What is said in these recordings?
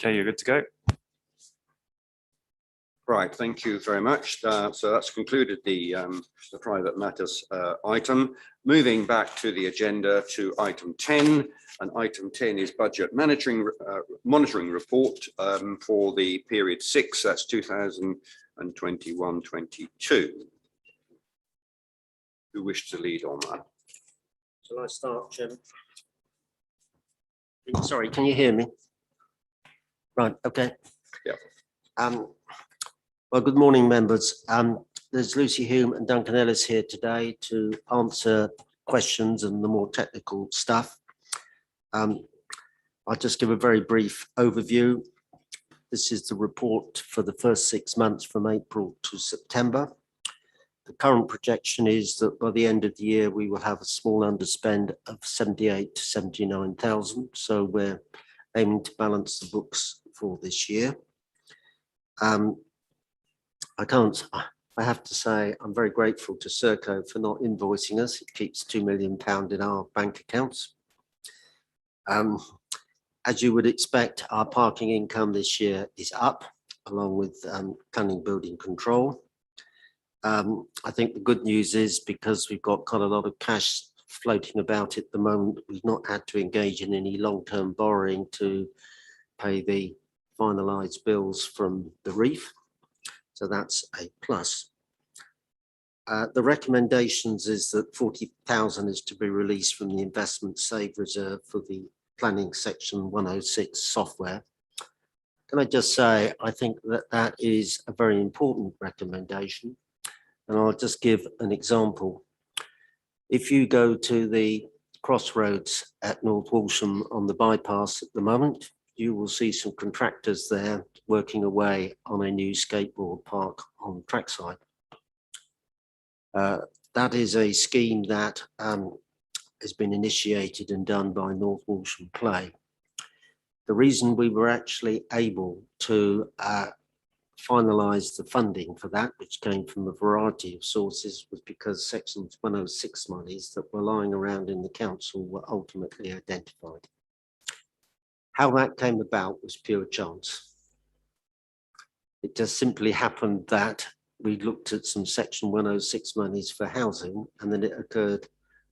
Okay, you're good to go. Right, thank you very much. So that's concluded the private matters item. Moving back to the agenda to item 10, and item 10 is budget monitoring report for the period 6, that's 2021-22. Who wishes to lead on that? Shall I start, Jim? Sorry, can you hear me? Right, okay. Yeah. Well, good morning, members. There's Lucy Hume and Duncan Ellis here today to answer questions and the more technical stuff. I'll just give a very brief overview. This is the report for the first 6 months from April to September. The current projection is that by the end of the year, we will have a small underspend of 78 to 79,000. So we're aiming to balance the books for this year. I have to say, I'm very grateful to Serco for not invoicing us. It keeps £2 million in our bank accounts. As you would expect, our parking income this year is up, along with planning building control. I think the good news is because we've got quite a lot of cash floating about at the moment, we've not had to engage in any long-term borrowing to pay the finalised bills from the reef. So that's a plus. The recommendations is that 40,000 is to be released from the investment save reserve for the planning section 106 software. Can I just say, I think that that is a very important recommendation. And I'll just give an example. If you go to the crossroads at North Walsham on the bypass at the moment, you will see some contractors there working away on a new skateboard park on trackside. That is a scheme that has been initiated and done by North Walsham Play. The reason we were actually able to finalise the funding for that, which came from a variety of sources, was because Section 106 monies that were lying around in the council were ultimately identified. How that came about was pure chance. It just simply happened that we looked at some Section 106 monies for housing, and then it occurred,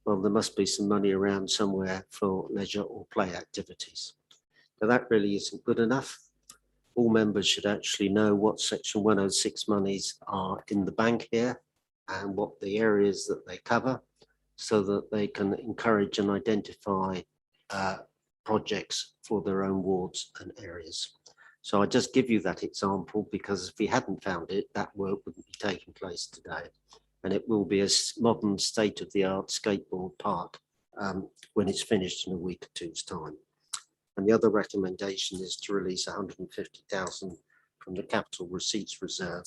well, there must be some money around somewhere for leisure or play activities. So that really isn't good enough. All members should actually know what Section 106 monies are in the bank here and what the areas that they cover, so that they can encourage and identify projects for their own wards and areas. So I just give you that example because if we hadn't found it, that work wouldn't be taking place today. And it will be a modern state-of-the-art skateboard park when it's finished in a week or two's time. And the other recommendation is to release 150,000 from the capital receipts reserve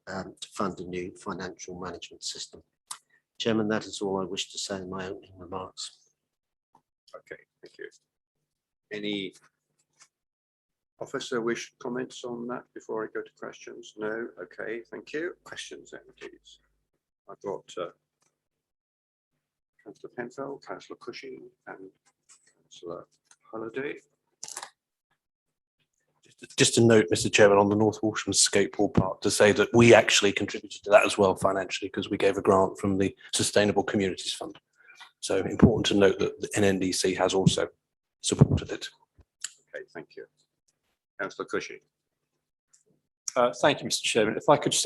to fund a new financial management system. Chairman, that is all I wish to say in my opening remarks. Okay, thank you. Any officer wish comments on that before I go to questions? No? Okay, thank you. Questions then, please. I've got Councillor Penfeld, Councillor Cushing and Councillor Holiday. Just a note, Mr. Chairman, on the North Walsham Skateboard Park, to say that we actually contributed to that as well financially because we gave a grant from the Sustainable Communities Fund. So important to note that the NNDC has also supported it. Okay, thank you. Councillor Cushing. Thank you, Mr. Chairman. If I could just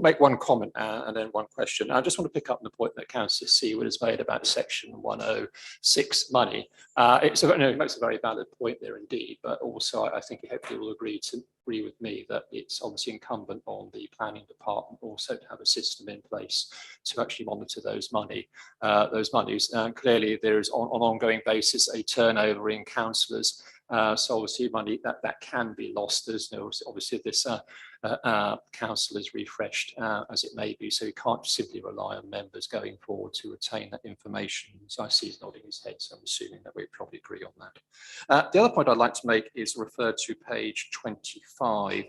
make one comment and then one question. I just want to pick up on the point that Councillor Seward has made about Section 106 money. It makes a very valid point there indeed, but also I think hopefully will agree with me that it's obviously incumbent on the planning department also to have a system in place to actually monitor those monies. Clearly, there is on an ongoing basis a turnover in councillors. So obviously money that can be lost. There's no obviously this council is refreshed as it may be, so you can't simply rely on members going forward to retain that information. So I see he's nodding his head, so I'm assuming that we probably agree on that. The other point I'd like to make is refer to page 25,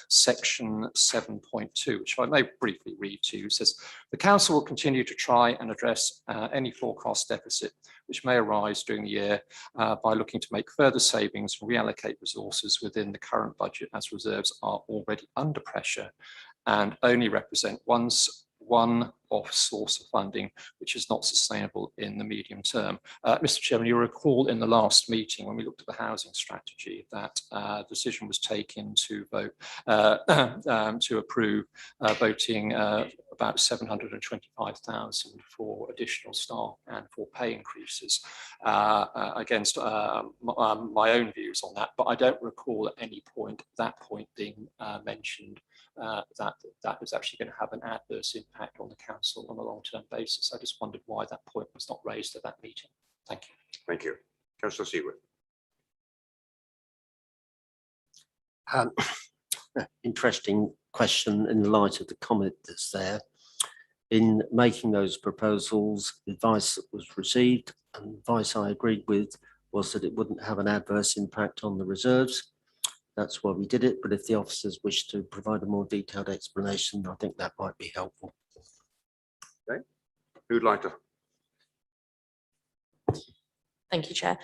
section 7.2, which I may briefly read to you. It says, the council will continue to try and address any forecast deficit which may arise during the year by looking to make further savings and reallocate resources within the current budget, as reserves are already under pressure and only represent one-off source of funding, which is not sustainable in the medium term. Mr. Chairman, you recall in the last meeting when we looked at the housing strategy that decision was taken to vote to approve voting about 725,000 for additional staff and for pay increases against my own views on that, but I don't recall at any point that point being mentioned that was actually going to have an adverse impact on the council on a long-term basis. I just wondered why that point was not raised at that meeting. Thank you. Thank you. Councillor Seawood. Interesting question in the light of the comment that's there. In making those proposals, the advice that was received and advice I agreed with was that it wouldn't have an adverse impact on the reserves. That's why we did it. But if the officers wish to provide a more detailed explanation, I think that might be helpful. Okay. Who'd like to? Thank you, Chair.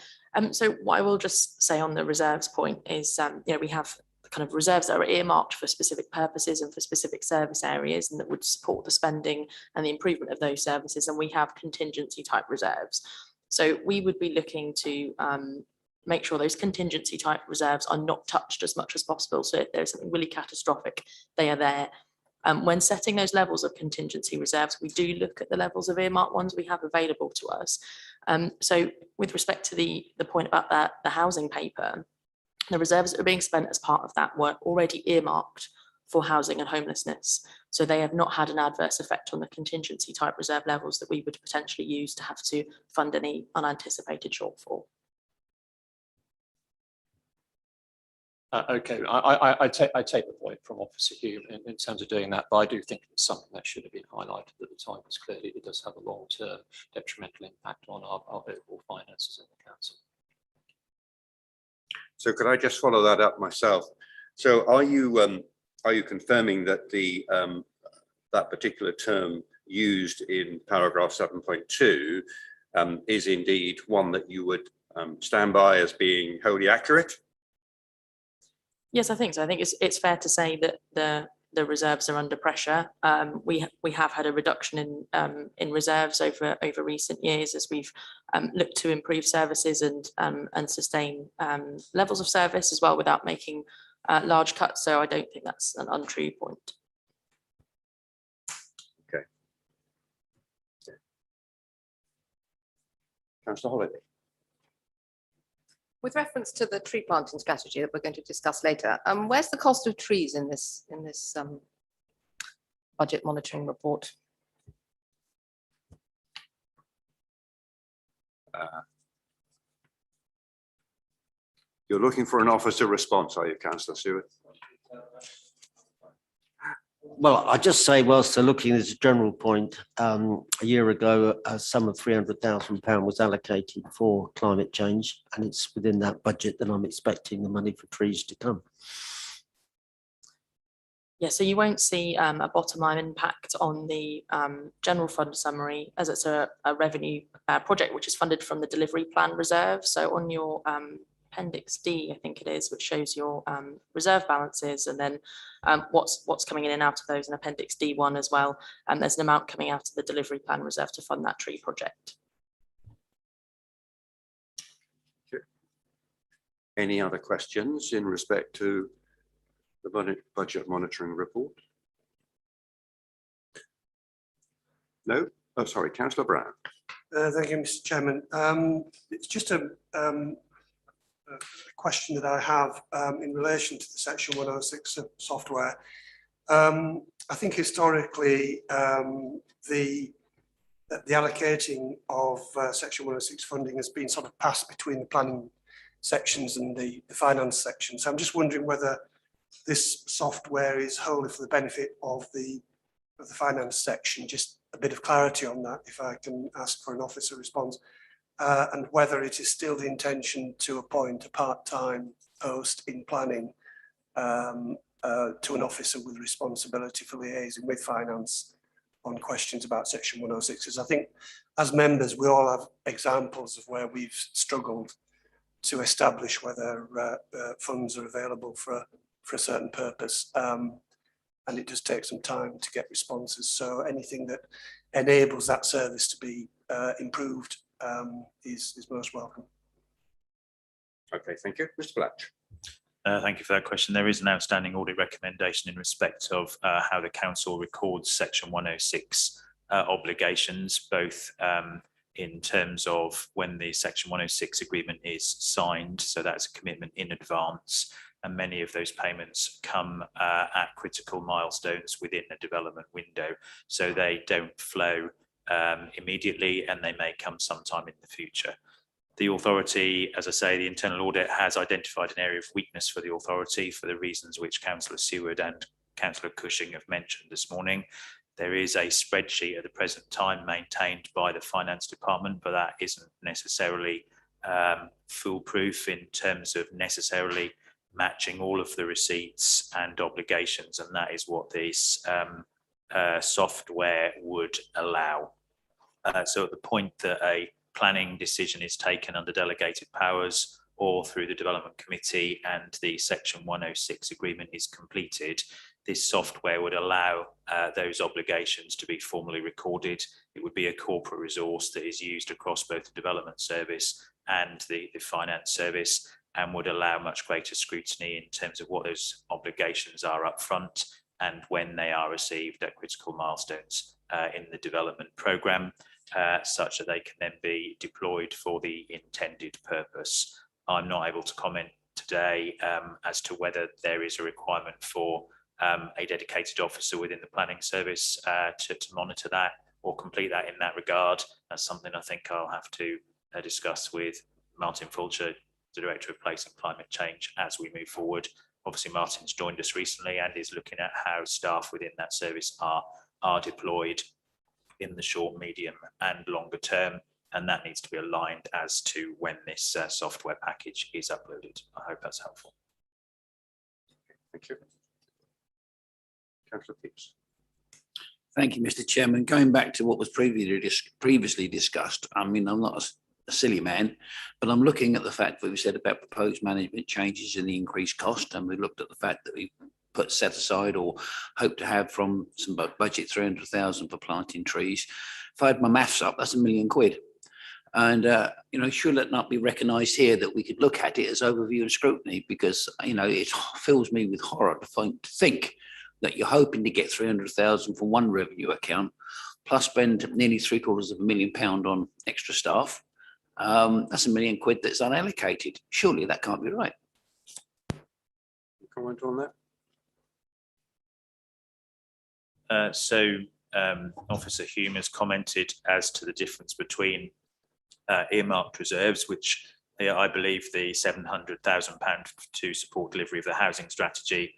So what I will just say on the reserves point is, we have kind of reserves that are earmarked for specific purposes and for specific service areas, and that would support the spending and the improvement of those services. And we have contingency type reserves. So we would be looking to make sure those contingency type reserves are not touched as much as possible. So if there's something really catastrophic, they are there. When setting those levels of contingency reserves, we do look at the levels of earmarked ones we have available to us. So with respect to the point about the housing paper, the reserves that are being spent as part of that were already earmarked for housing and homelessness. So they have not had an adverse effect on the contingency type reserve levels that we would potentially use to have to fund any unanticipated shortfall. Okay, I take the point from Officer Hume in terms of doing that, but I do think it's something that should have been highlighted at the time, because clearly it does have a long-term detrimental impact on our overall finances in the council. So could I just follow that up myself? So are you confirming that the that particular term used in paragraph 7.2 is indeed one that you would stand by as being wholly accurate? Yes, I think so. I think it's fair to say that the reserves are under pressure. We have had a reduction in reserves over recent years as we've looked to improve services and sustain levels of service as well without making large cuts. So I don't think that's an untrue point. Okay. Councillor Holiday. With reference to the tree planting strategy that we're going to discuss later, where's the cost of trees in this budget monitoring report? You're looking for an officer response, are you, Councillor Stewart? Well, I just say, whilst they're looking at a general point, a year ago, a sum of £300,000 was allocated for climate change, and it's within that budget that I'm expecting the money for trees to come. Yeah, so you won't see a bottom line impact on the general fund summary, as it's a revenue project which is funded from the delivery plan reserve. So on your Appendix D, I think it is, which shows your reserve balances, and then what's coming in and out of those in Appendix D1 as well. And there's an amount coming out of the delivery plan reserve to fund that tree project. Any other questions in respect to the budget monitoring report? No? Oh, sorry, Councillor Brown. Thank you, Mr. Chairman. It's just a question that I have in relation to the Section 106 software. I think historically the allocating of Section 106 funding has been sort of passed between the planning sections and the finance section. So I'm just wondering whether this software is wholly for the benefit of the finance section. Just a bit of clarity on that, if I can ask for an officer response. And whether it is still the intention to appoint a part-time post in planning to an officer with responsibility for liaising with finance on questions about section 106s. I think as members, we all have examples of where we've struggled to establish whether funds are available for a certain purpose. And it does take some time to get responses. So anything that enables that service to be improved is most welcome. Okay, thank you. Mr. Blatch. Thank you for that question. There is an outstanding audit recommendation in respect of how the council records section 106 obligations, both in terms of when the section 106 agreement is signed. So that's a commitment in advance. And many of those payments come at critical milestones within a development window. So they don't flow immediately, and they may come sometime in the future. The authority, as I say, the internal audit has identified an area of weakness for the authority for the reasons which Councillor Seward and Councillor Cushing have mentioned this morning. There is a spreadsheet at the present time maintained by the Finance Department, but that isn't necessarily foolproof in terms of necessarily matching all of the receipts and obligations, and that is what this software would allow. So at the point that a planning decision is taken under delegated powers or through the development committee and the section 106 agreement is completed, this software would allow those obligations to be formally recorded. It would be a corporate resource that is used across both the development service and the finance service, and would allow much greater scrutiny in terms of what those obligations are up front and when they are received at critical milestones in the development programme. Such that they can then be deployed for the intended purpose. I'm not able to comment today as to whether there is a requirement for a dedicated officer within the planning service to monitor that or complete that in that regard. That's something I think I'll have to discuss with Martin Fulcher, the Director of Place and Climate Change, as we move forward. Obviously, Martin's joined us recently and is looking at how staff within that service are deployed in the short, medium and longer term, and that needs to be aligned as to when this software package is uploaded. I hope that's helpful. Thank you. Councillor Pearce. Thank you, Mr. Chairman. Going back to what was previously discussed, I mean, I'm not a silly man, but I'm looking at the fact that we said about proposed management changes and the increased cost, and we looked at the fact that we set aside or hope to have from some budget 300,000 for planting trees. If I had my maths up, that's £1 million. And you know, should it not be recognised here that we could look at it as overview and scrutiny? Because you know, it fills me with horror to think that you're hoping to get 300,000 from one revenue account, plus spend nearly £750,000 on extra staff. That's £1 million that's unallocated. Surely that can't be right. Comment on that? Officer Hume has commented as to the difference between earmarked reserves, which I believe the £700,000 to support delivery of the housing strategy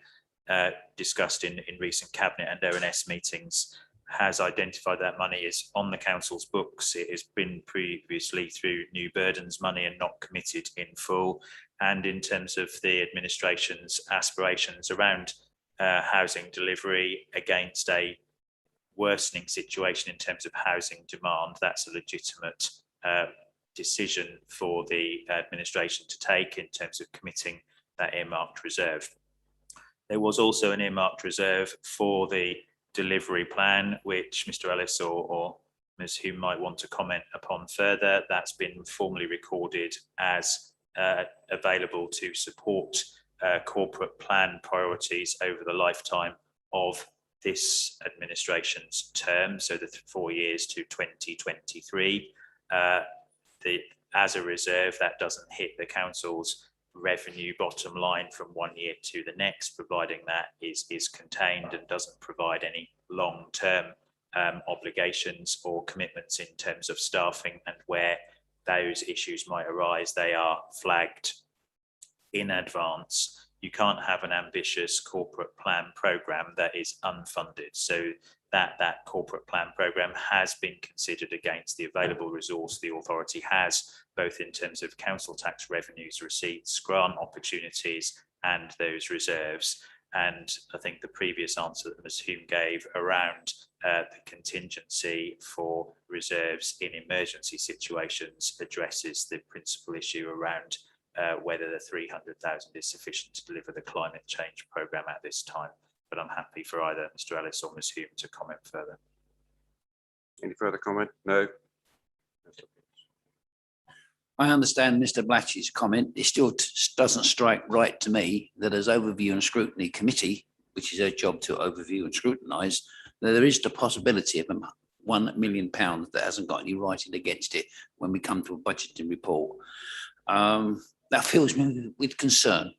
discussed in recent Cabinet and ONS meetings has identified that money is on the council's books. It has been previously through new burdens money and not committed in full. And in terms of the administration's aspirations around housing delivery against a worsening situation in terms of housing demand, that's a legitimate decision for the administration to take in terms of committing that earmarked reserve. There was also an earmarked reserve for the delivery plan, which Mr. Ellis or Ms. Hume might want to comment upon further. That's been formally recorded as available to support corporate plan priorities over the lifetime of this administration's term, so the 4 years to 2023. As a reserve, that doesn't hit the council's revenue bottom line from 1 year to the next, providing that is contained and doesn't provide any long-term obligations or commitments in terms of staffing, and where those issues might arise, they are flagged in advance. You can't have an ambitious corporate plan programme that is unfunded. So that corporate plan programme has been considered against the available resource the authority has, both in terms of council tax revenues, receipts, grant opportunities, and those reserves. And I think the previous answer that Ms. Hume gave around the contingency for reserves in emergency situations addresses the principal issue around whether the 300,000 is sufficient to deliver the climate change programme at this time. But I'm happy for either Mr. Ellis or Ms. Hume to comment further. Any further comment? No. I understand Mr. Blatch's comment. It still doesn't strike right to me that as Overview and Scrutiny Committee, which is our job to overview and scrutinise, that there is the possibility of £1 million that hasn't got any writing against it when we come to a budgeting report. That fills me with concern,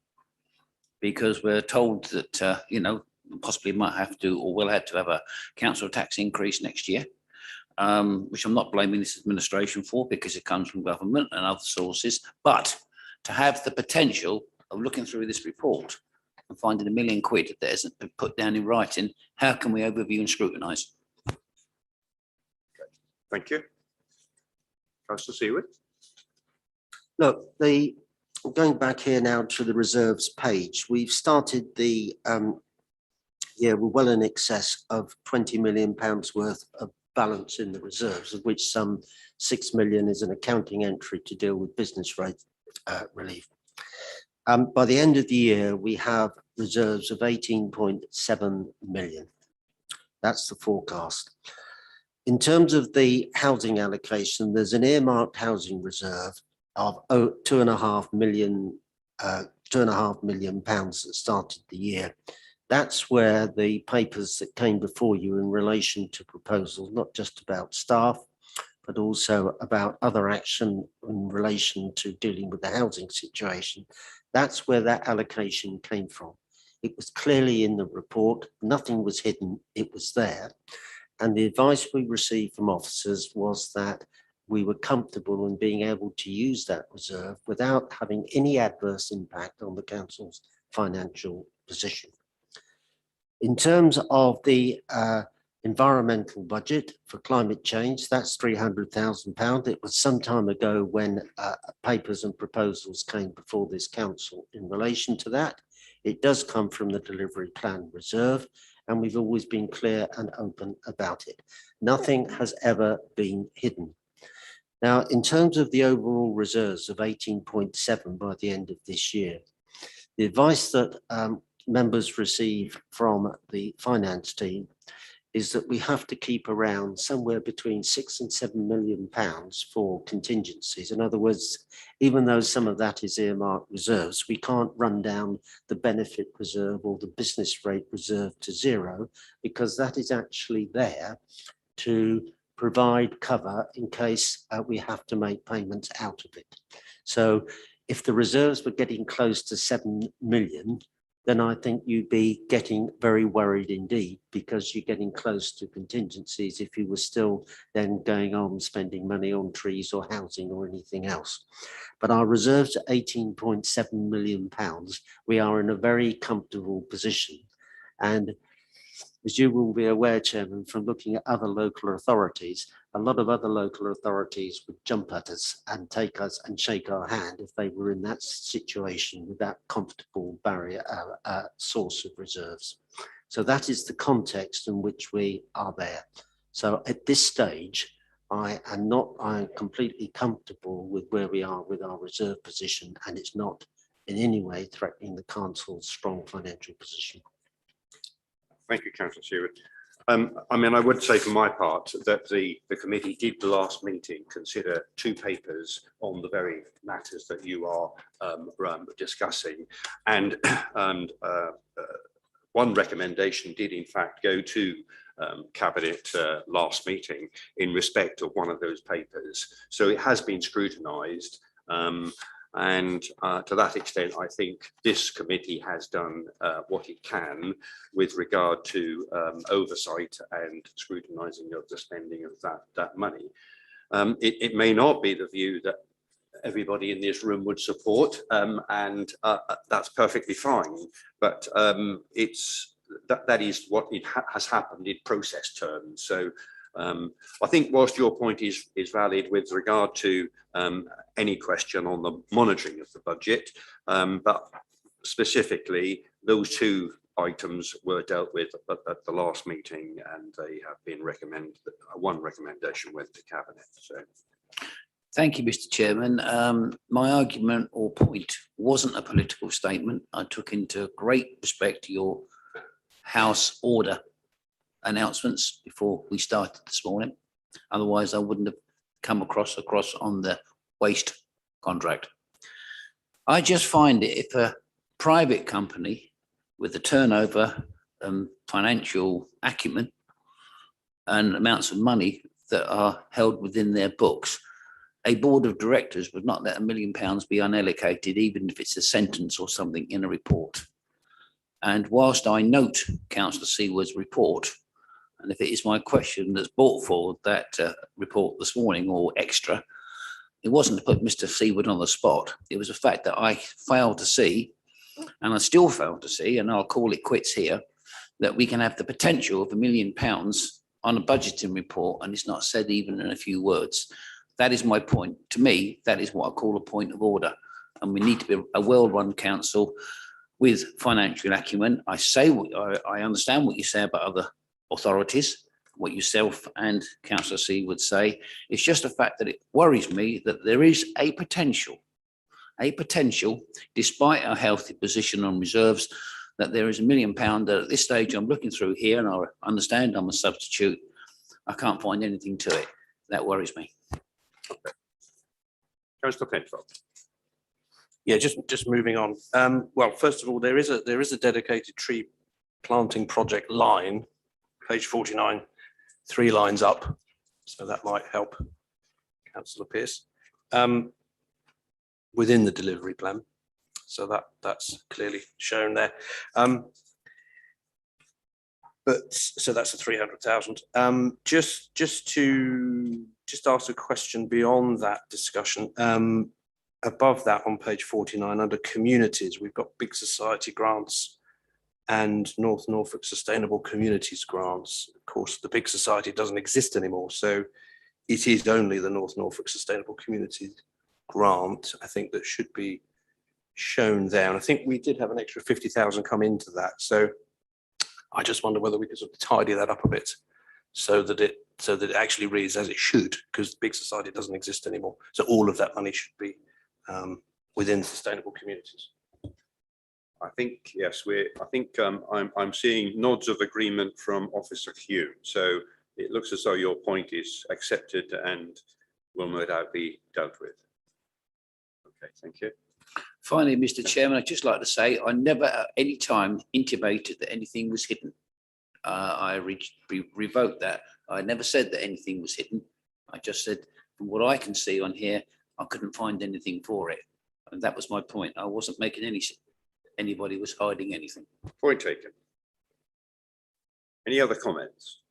because we're told that, possibly might have to, or will have to have a council tax increase next year. Which I'm not blaming this administration for, because it comes from government and other sources, but to have the potential of looking through this report and finding £1 million that hasn't been put down in writing, how can we overview and scrutinise? Thank you. Councillor Seward. Look, going back here now to the reserves page, we've started the we're well in excess of £20 million worth of balance in the reserves, of which some 6 million is an accounting entry to deal with business rate relief. By the end of the year, we have reserves of 18.7 million. That's the forecast. In terms of the housing allocation, there's an earmarked housing reserve of £2.5 million pounds that started the year. That's where the papers that came before you in relation to proposals, not just about staff, but also about other action in relation to dealing with the housing situation, that's where that allocation came from. It was clearly in the report, nothing was hidden, it was there. And the advice we received from officers was that we were comfortable in being able to use that reserve without having any adverse impact on the council's financial position. In terms of the environmental budget for climate change, that's £300,000. It was some time ago when papers and proposals came before this council in relation to that. It does come from the delivery plan reserve, and we've always been clear and open about it. Nothing has ever been hidden. Now, in terms of the overall reserves of 18.7 by the end of this year, the advice that members receive from the finance team is that we have to keep around somewhere between £6 and £7 million for contingencies. In other words, even though some of that is earmarked reserves, we can't run down the benefit reserve or the business rate reserve to zero, because that is actually there to provide cover in case we have to make payments out of it. So if the reserves were getting close to 7 million, then I think you'd be getting very worried indeed, because you're getting close to contingencies if you were still then going on spending money on trees or housing or anything else. But our reserves at £18.7 million, we are in a very comfortable position. And as you will be aware, Chairman, from looking at other local authorities, a lot of other local authorities would jump at us and take us and shake our hand if they were in that situation with that comfortable barrier source of reserves. So that is the context in which we are there. So at this stage, I am completely comfortable with where we are with our reserve position, and it's not in any way threatening the council's strong financial position. Thank you, Councillor Seward. I mean, I would say for my part that the committee did the last meeting consider two papers on the very matters that you are discussing, and one recommendation did in fact go to Cabinet last meeting in respect of one of those papers. So it has been scrutinised. And to that extent, I think this committee has done what it can with regard to oversight and scrutinising of the spending of that money. It may not be the view that everybody in this room would support, and that's perfectly fine. But that is what has happened in process terms. So I think whilst your point is valid with regard to any question on the monitoring of the budget, but specifically those two items were dealt with at the last meeting, and they have been recommended. One recommendation went to cabinet. So, Thank you, Mr. Chairman. My argument or point wasn't a political statement. I took into great respect your House order announcements before we started this morning. Otherwise, I wouldn't have come across on the waste contract. I just find it, if a private company with the turnover, financial acumen and amounts of money that are held within their books, a board of directors would not let £1 million be unallocated, even if it's a sentence or something in a report. And whilst I note Councillor Seaward's report, and if it is my question that's brought forward that report this morning or extra, it wasn't to put Mr. Seaward on the spot. It was a fact that I failed to see, and I still fail to see, and I'll call it quits here, that we can have the potential of £1 million on a budgeting report, and it's not said even in a few words. That is my point. To me, that is what I call a point of order. And we need to be a well-run council with financial acumen. I understand what you say about other authorities, what yourself and Councillor C would say. It's just a fact that it worries me that there is a potential, despite our healthy position on reserves, that there is £1 million that at this stage I'm looking through here, and I understand I'm a substitute. I can't find anything to it. That worries me. okay. Councillor Penfold. Yeah, just moving on. Well, first of all, there is a dedicated tree planting project line, page 49, 3 lines up. So that might help Councillor Pearce within the delivery plan. So that's clearly shown there. But so that's a 300,000. Just ask a question beyond that discussion. Above that on page 49 under communities, we've got Big Society grants and North Norfolk Sustainable Communities grants. Of course, the Big Society doesn't exist anymore, so it is only the North Norfolk Sustainable Communities grant, I think, that should be shown there. And I think we did have an extra 50,000 come into that. So I just wonder whether we could sort of tidy that up a bit so that it actually reads as it should, because the Big Society doesn't exist anymore. So all of that money should be within sustainable communities. I think, yes, I'm seeing nods of agreement from Officer Hugh. So it looks as though your point is accepted and will no doubt be dealt with. Okay, thank you. Finally, Mr. Chairman, I'd just like to say I never at any time intimated that anything was hidden. I revoked that. I never said that anything was hidden. I just said, from what I can see on here, I couldn't find anything for it. And that was my point. I wasn't making anybody was hiding anything. Point taken. Any other comments?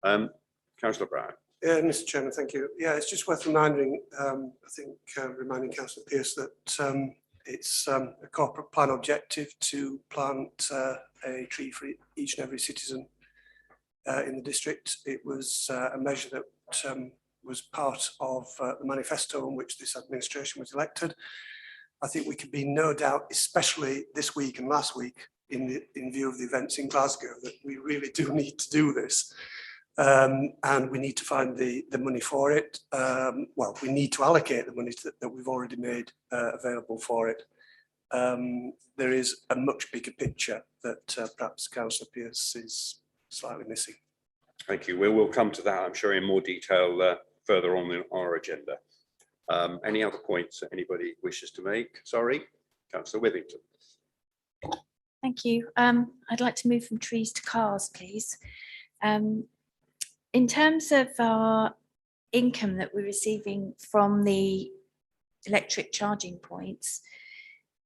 Councillor Brown. Yeah, Mr. Chairman, thank you. Yeah, it's just worth reminding, reminding Councillor Pearce that it's a corporate plan objective to plant a tree for each and every citizen in the district. It was a measure that was part of the manifesto on which this administration was elected. I think we could be no doubt, especially this week and last week, in view of the events in Glasgow, that we really do need to do this. And we need to find the money for it. Well, we need to allocate the money that we've already made available for it. There is a much bigger picture that perhaps Councillor Pearce is slightly missing. Thank you. We'll come to that, I'm sure, in more detail further on in our agenda. Any other points that anybody wishes to make? Sorry, Councillor Withington. Thank you. I'd like to move from trees to cars, please. In terms of our income that we're receiving from the electric charging points,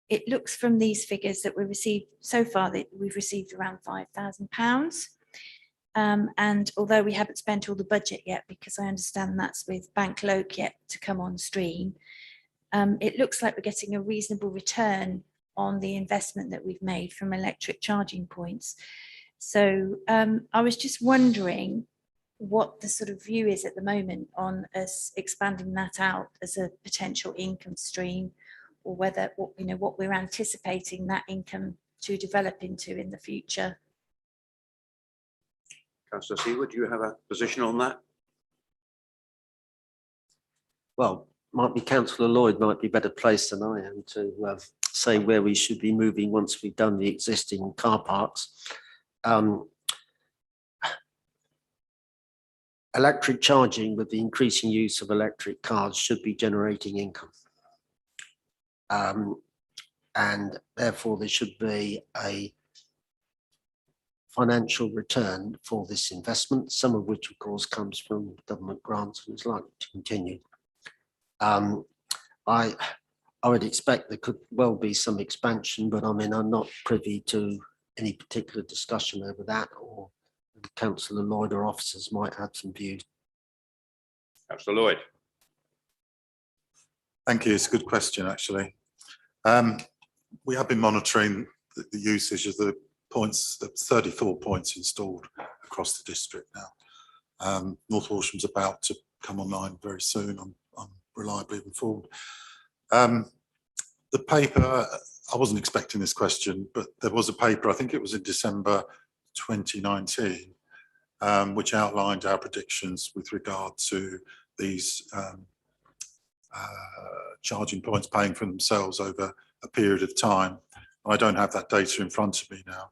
it looks from these figures that we received so far that we've received around £5,000. And although we haven't spent all the budget yet, because I understand that's with Bank Loc yet to come on stream, it looks like we're getting a reasonable return on the investment that we've made from electric charging points. So I was just wondering what the sort of view is at the moment on us expanding that out as a potential income stream, or whether what we're anticipating that income to develop into in the future. Councillor Seawood, do you have a position on that? Well, might be Councillor Lloyd might be better placed than I am to say where we should be moving once we've done the existing car parks. Electric charging with the increasing use of electric cars should be generating income. And therefore there should be a financial return for this investment, some of which of course comes from government grants and is likely to continue. I would expect there could well be some expansion, but I mean, I'm not privy to any particular discussion over that, or Councillor Lloyd or officers might have some views. Councillor Lloyd. Thank you. It's a good question, actually. We have been monitoring the usage of the points, the 34 points installed across the district now. North Walsham's about to come online very soon. I'm reliably informed. The paper, I wasn't expecting this question, but there was a paper, I think it was in December 2019, which outlined our predictions with regard to these charging points paying for themselves over a period of time. I don't have that data in front of me now,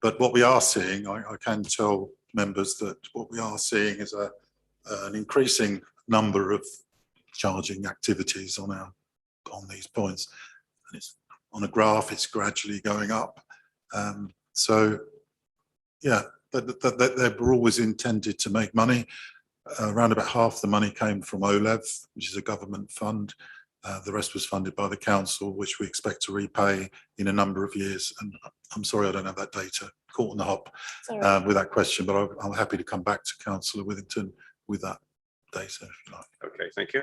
but what we are seeing, I can tell members that what we are seeing is an increasing number of charging activities on these points, and it's on a graph, it's gradually going up. So yeah, they were always intended to make money. Around about half the money came from OLEV, which is a government fund. The rest was funded by the council, which we expect to repay in a number of years. And I'm sorry, I don't have that data. Caught on the hop with that question, but I'm happy to come back to Councillor Withington with that data, if you like. Okay, thank you.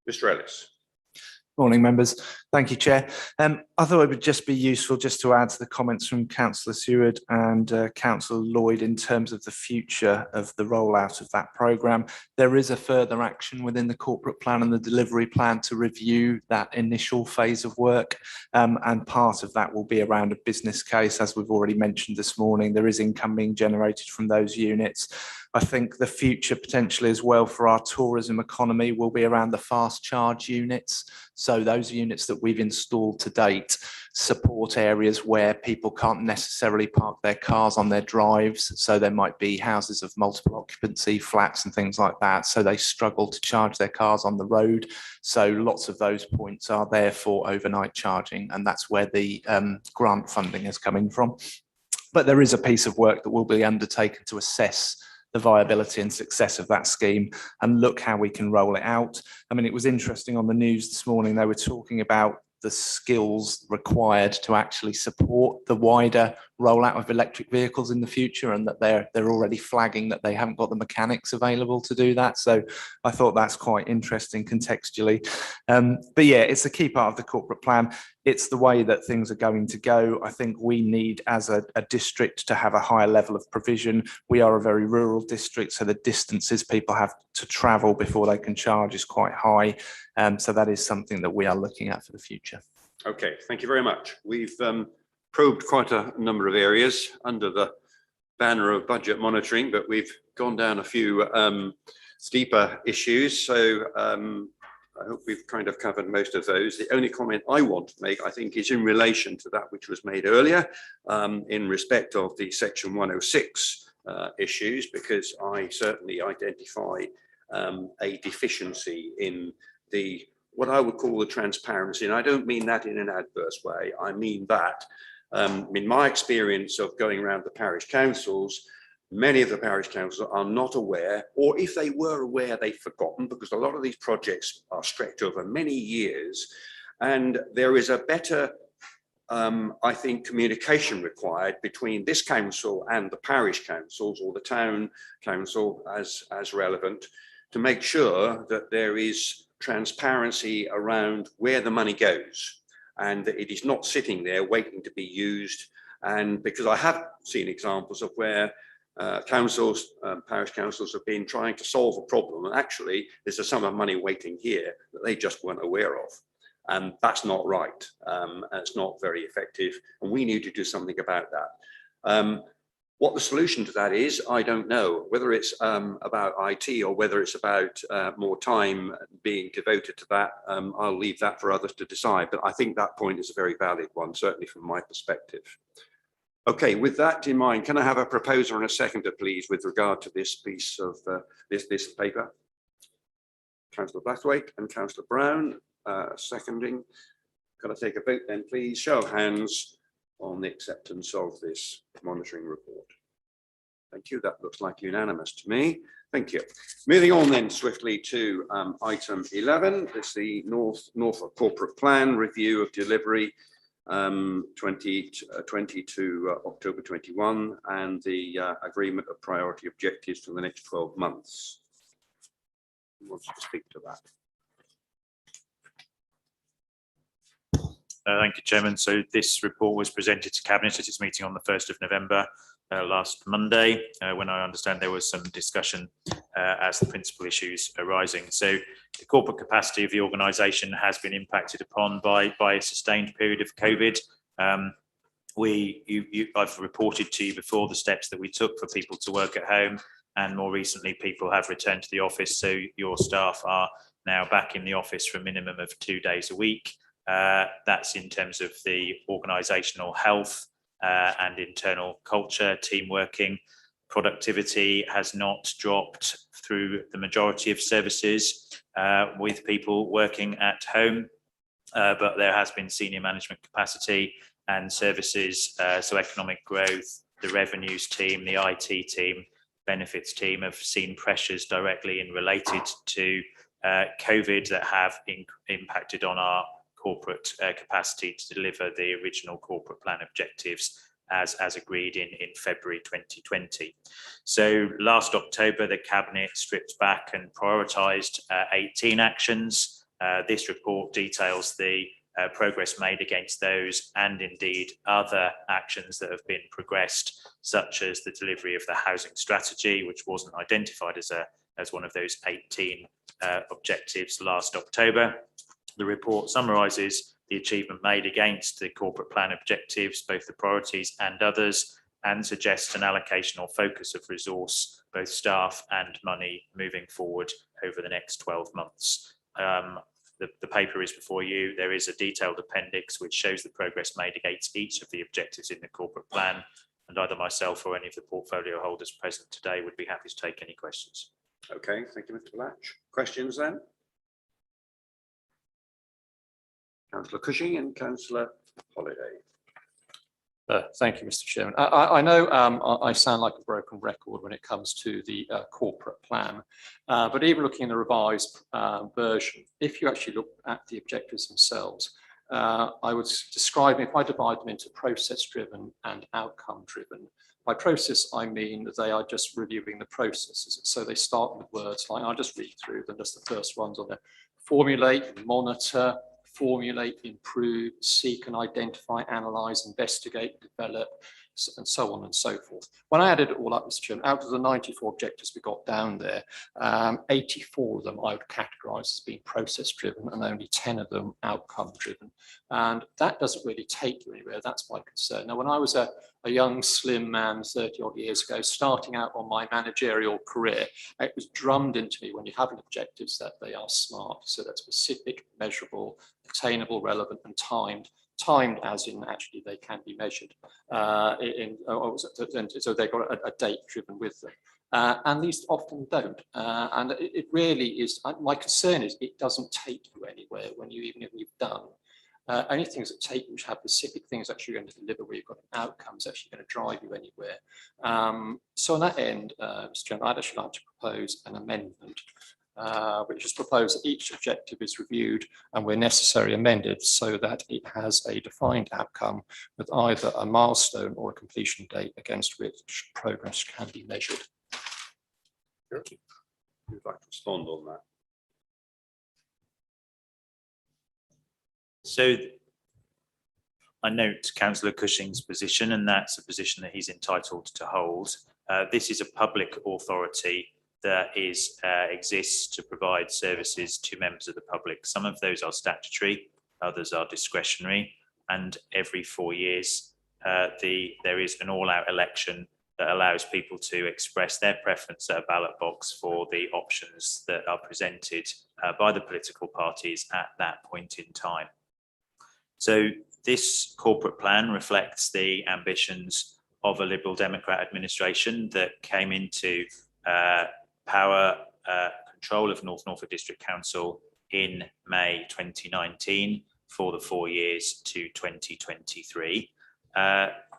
Mr. Ellis. Morning, members. Thank you, Chair. I thought it would just be useful just to add to the comments from Councillor Seward and Councillor Lloyd in terms of the future of the rollout of that programme. There is a further action within the corporate plan and the delivery plan to review that initial phase of work, and part of that will be around a business case. As we've already mentioned this morning, there is income being generated from those units. I think the future potentially as well for our tourism economy will be around the fast charge units. So those units that we've installed to date support areas where people can't necessarily park their cars on their drives. So there might be houses of multiple occupancy, flats and things like that. So they struggle to charge their cars on the road. So lots of those points are there for overnight charging, and that's where the grant funding is coming from. But there is a piece of work that will be undertaken to assess the viability and success of that scheme and look how we can roll it out. I mean, it was interesting on the news this morning, they were talking about the skills required to actually support the wider rollout of electric vehicles in the future, and that they're already flagging that they haven't got the mechanics available to do that. So I thought that's quite interesting contextually. But yeah, it's a key part of the corporate plan. It's the way that things are going to go. I think we need as a district to have a higher level of provision. We are a very rural district, so the distances people have to travel before they can charge is quite high. So that is something that we are looking at for the future. Okay, thank you very much. We've probed quite a number of areas under the banner of budget monitoring, but we've gone down a few steeper issues. So I hope we've kind of covered most of those. The only comment I want to make, I think, is in relation to that which was made earlier in respect of the Section 106 issues, because I certainly identify a deficiency in what I would call the transparency. And I don't mean that in an adverse way. I mean that in my experience of going around the parish councils, many of the parish councils are not aware, or if they were aware, they've forgotten, because a lot of these projects are stretched over many years. And there is a better, I think, communication required between this council and the parish councils, or the town council as relevant, to make sure that there is transparency around where the money goes and that it is not sitting there waiting to be used. And because I have seen examples of where councils, parish councils have been trying to solve a problem, and actually there's a sum of money waiting here that they just weren't aware of. And that's not right. And it's not very effective. And we need to do something about that. What the solution to that is, I don't know. Whether it's about IT or whether it's about more time being devoted to that, I'll leave that for others to decide. But I think that point is a very valid one, certainly from my perspective. Okay, with that in mind, can I have a proposer and a seconder, please, with regard to this piece of this paper? Councillor Blathwaite and Councillor Brown seconding. Can I take a vote then, please? Show of hands on the acceptance of this monitoring report. Thank you. That looks like unanimous to me. Thank you. Moving on then swiftly to item 11. It's the Norfolk Corporate Plan Review of Delivery 2020 to October 21 and the Agreement of Priority Objectives for the next 12 months. Who wants to speak to that? Thank you, Chairman. So this report was presented to Cabinet at its meeting on the 1st of November last Monday, when I understand there was some discussion as the principal issues arising. So the corporate capacity of the organisation has been impacted upon by a sustained period of COVID. I've reported to you before the steps that we took for people to work at home, and more recently people have returned to the office. So your staff are now back in the office for a minimum of 2 days a week. That's in terms of the organisational health and internal culture, team working. Productivity has not dropped through the majority of services with people working at home, but there has been senior management capacity and services, so economic growth, the revenues team, the IT team, benefits team have seen pressures directly and related to COVID that have impacted on our corporate capacity to deliver the original corporate plan objectives as agreed in February 2020. So last October, the Cabinet stripped back and prioritised 18 actions. This report details the progress made against those and indeed other actions that have been progressed, such as the delivery of the housing strategy, which wasn't identified as one of those 18 objectives last October. The report summarises the achievement made against the corporate plan objectives, both the priorities and others, and suggests an allocation or focus of resource, both staff and money, moving forward over the next 12 months. The paper is before you. There is a detailed appendix which shows the progress made against each of the objectives in the corporate plan, and either myself or any of the portfolio holders present today would be happy to take any questions. Okay, thank you, Mr. Latch. Questions then? Councillor Cushing and Councillor Holiday. Thank you, Mr. Chairman. I know I sound like a broken record when it comes to the corporate plan, but even looking in the revised version, if you actually look at the objectives themselves, I would describe them, if I divide them into process-driven and outcome-driven. By process, I mean they are just reviewing the processes. So they start with words like, I'll just read through them, just the first ones on there: formulate, monitor, formulate, improve, seek and identify, analyse, investigate, develop, and so on and so forth. When I added it all up, Mr. Chairman, out of the 94 objectives we got down there, 84 of them I would categorise as being process-driven and only 10 of them outcome-driven. And that doesn't really take you anywhere. That's my concern. Now, when I was a young, slim man 30 odd years ago, starting out on my managerial career, it was drummed into me when you have objectives that they are SMART. So that's specific, measurable, attainable, relevant, and timed. Timed as in actually they can be measured. So they've got a date driven with them. And these often don't. And it really is, my concern is it doesn't take you anywhere when even if you've done. Only things that take you, which have specific things actually going to deliver, where you've got an outcome is actually going to drive you anywhere. So on that end, Mr. Chairman, I'd actually like to propose an amendment, which is proposed that each objective is reviewed and where necessary amended so that it has a defined outcome with either a milestone or a completion date against which progress can be measured. Sure. Who'd like to respond on that? So I note Councillor Cushing's position, and that's a position that he's entitled to hold. This is a public authority that exists to provide services to members of the public. Some of those are statutory, others are discretionary. And every 4 years, there is an all-out election that allows people to express their preference at a ballot box for the options that are presented by the political parties at that point in time. So this corporate plan reflects the ambitions of a Liberal Democrat administration that came into power control of North Norfolk District Council in May 2019 for the 4 years to 2023.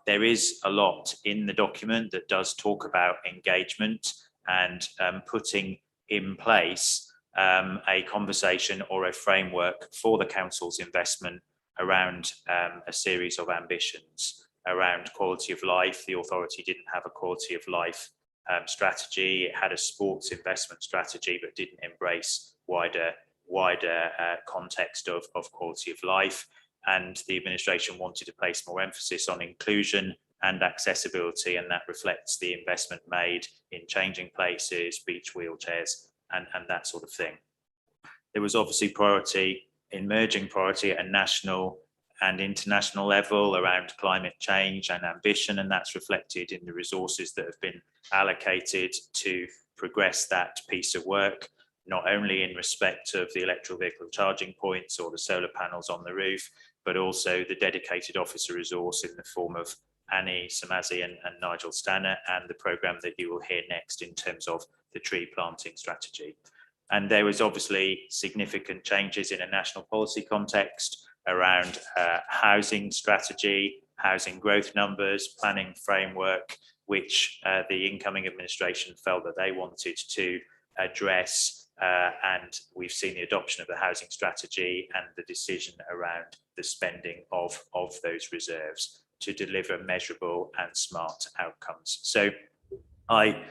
There is a lot in the document that does talk about engagement and putting in place a conversation or a framework for the council's investment around a series of ambitions around quality of life. The authority didn't have a quality of life strategy. It had a sports investment strategy, but didn't embrace wider context of quality of life. And the administration wanted to place more emphasis on inclusion and accessibility, and that reflects the investment made in changing places, beach wheelchairs, and that sort of thing. There was obviously emerging priority at a national and international level around climate change and ambition, and that's reflected in the resources that have been allocated to progress that piece of work, not only in respect of the electric vehicle charging points or the solar panels on the roof, but also the dedicated officer resource in the form of Annie Samazi and Nigel Stanner, and the programme that you will hear next in terms of the tree planting strategy. And there was obviously significant changes in a national policy context around housing strategy, housing growth numbers, planning framework, which the incoming administration felt that they wanted to address. And we've seen the adoption of the housing strategy and the decision around the spending of those reserves to deliver measurable and smart outcomes. So I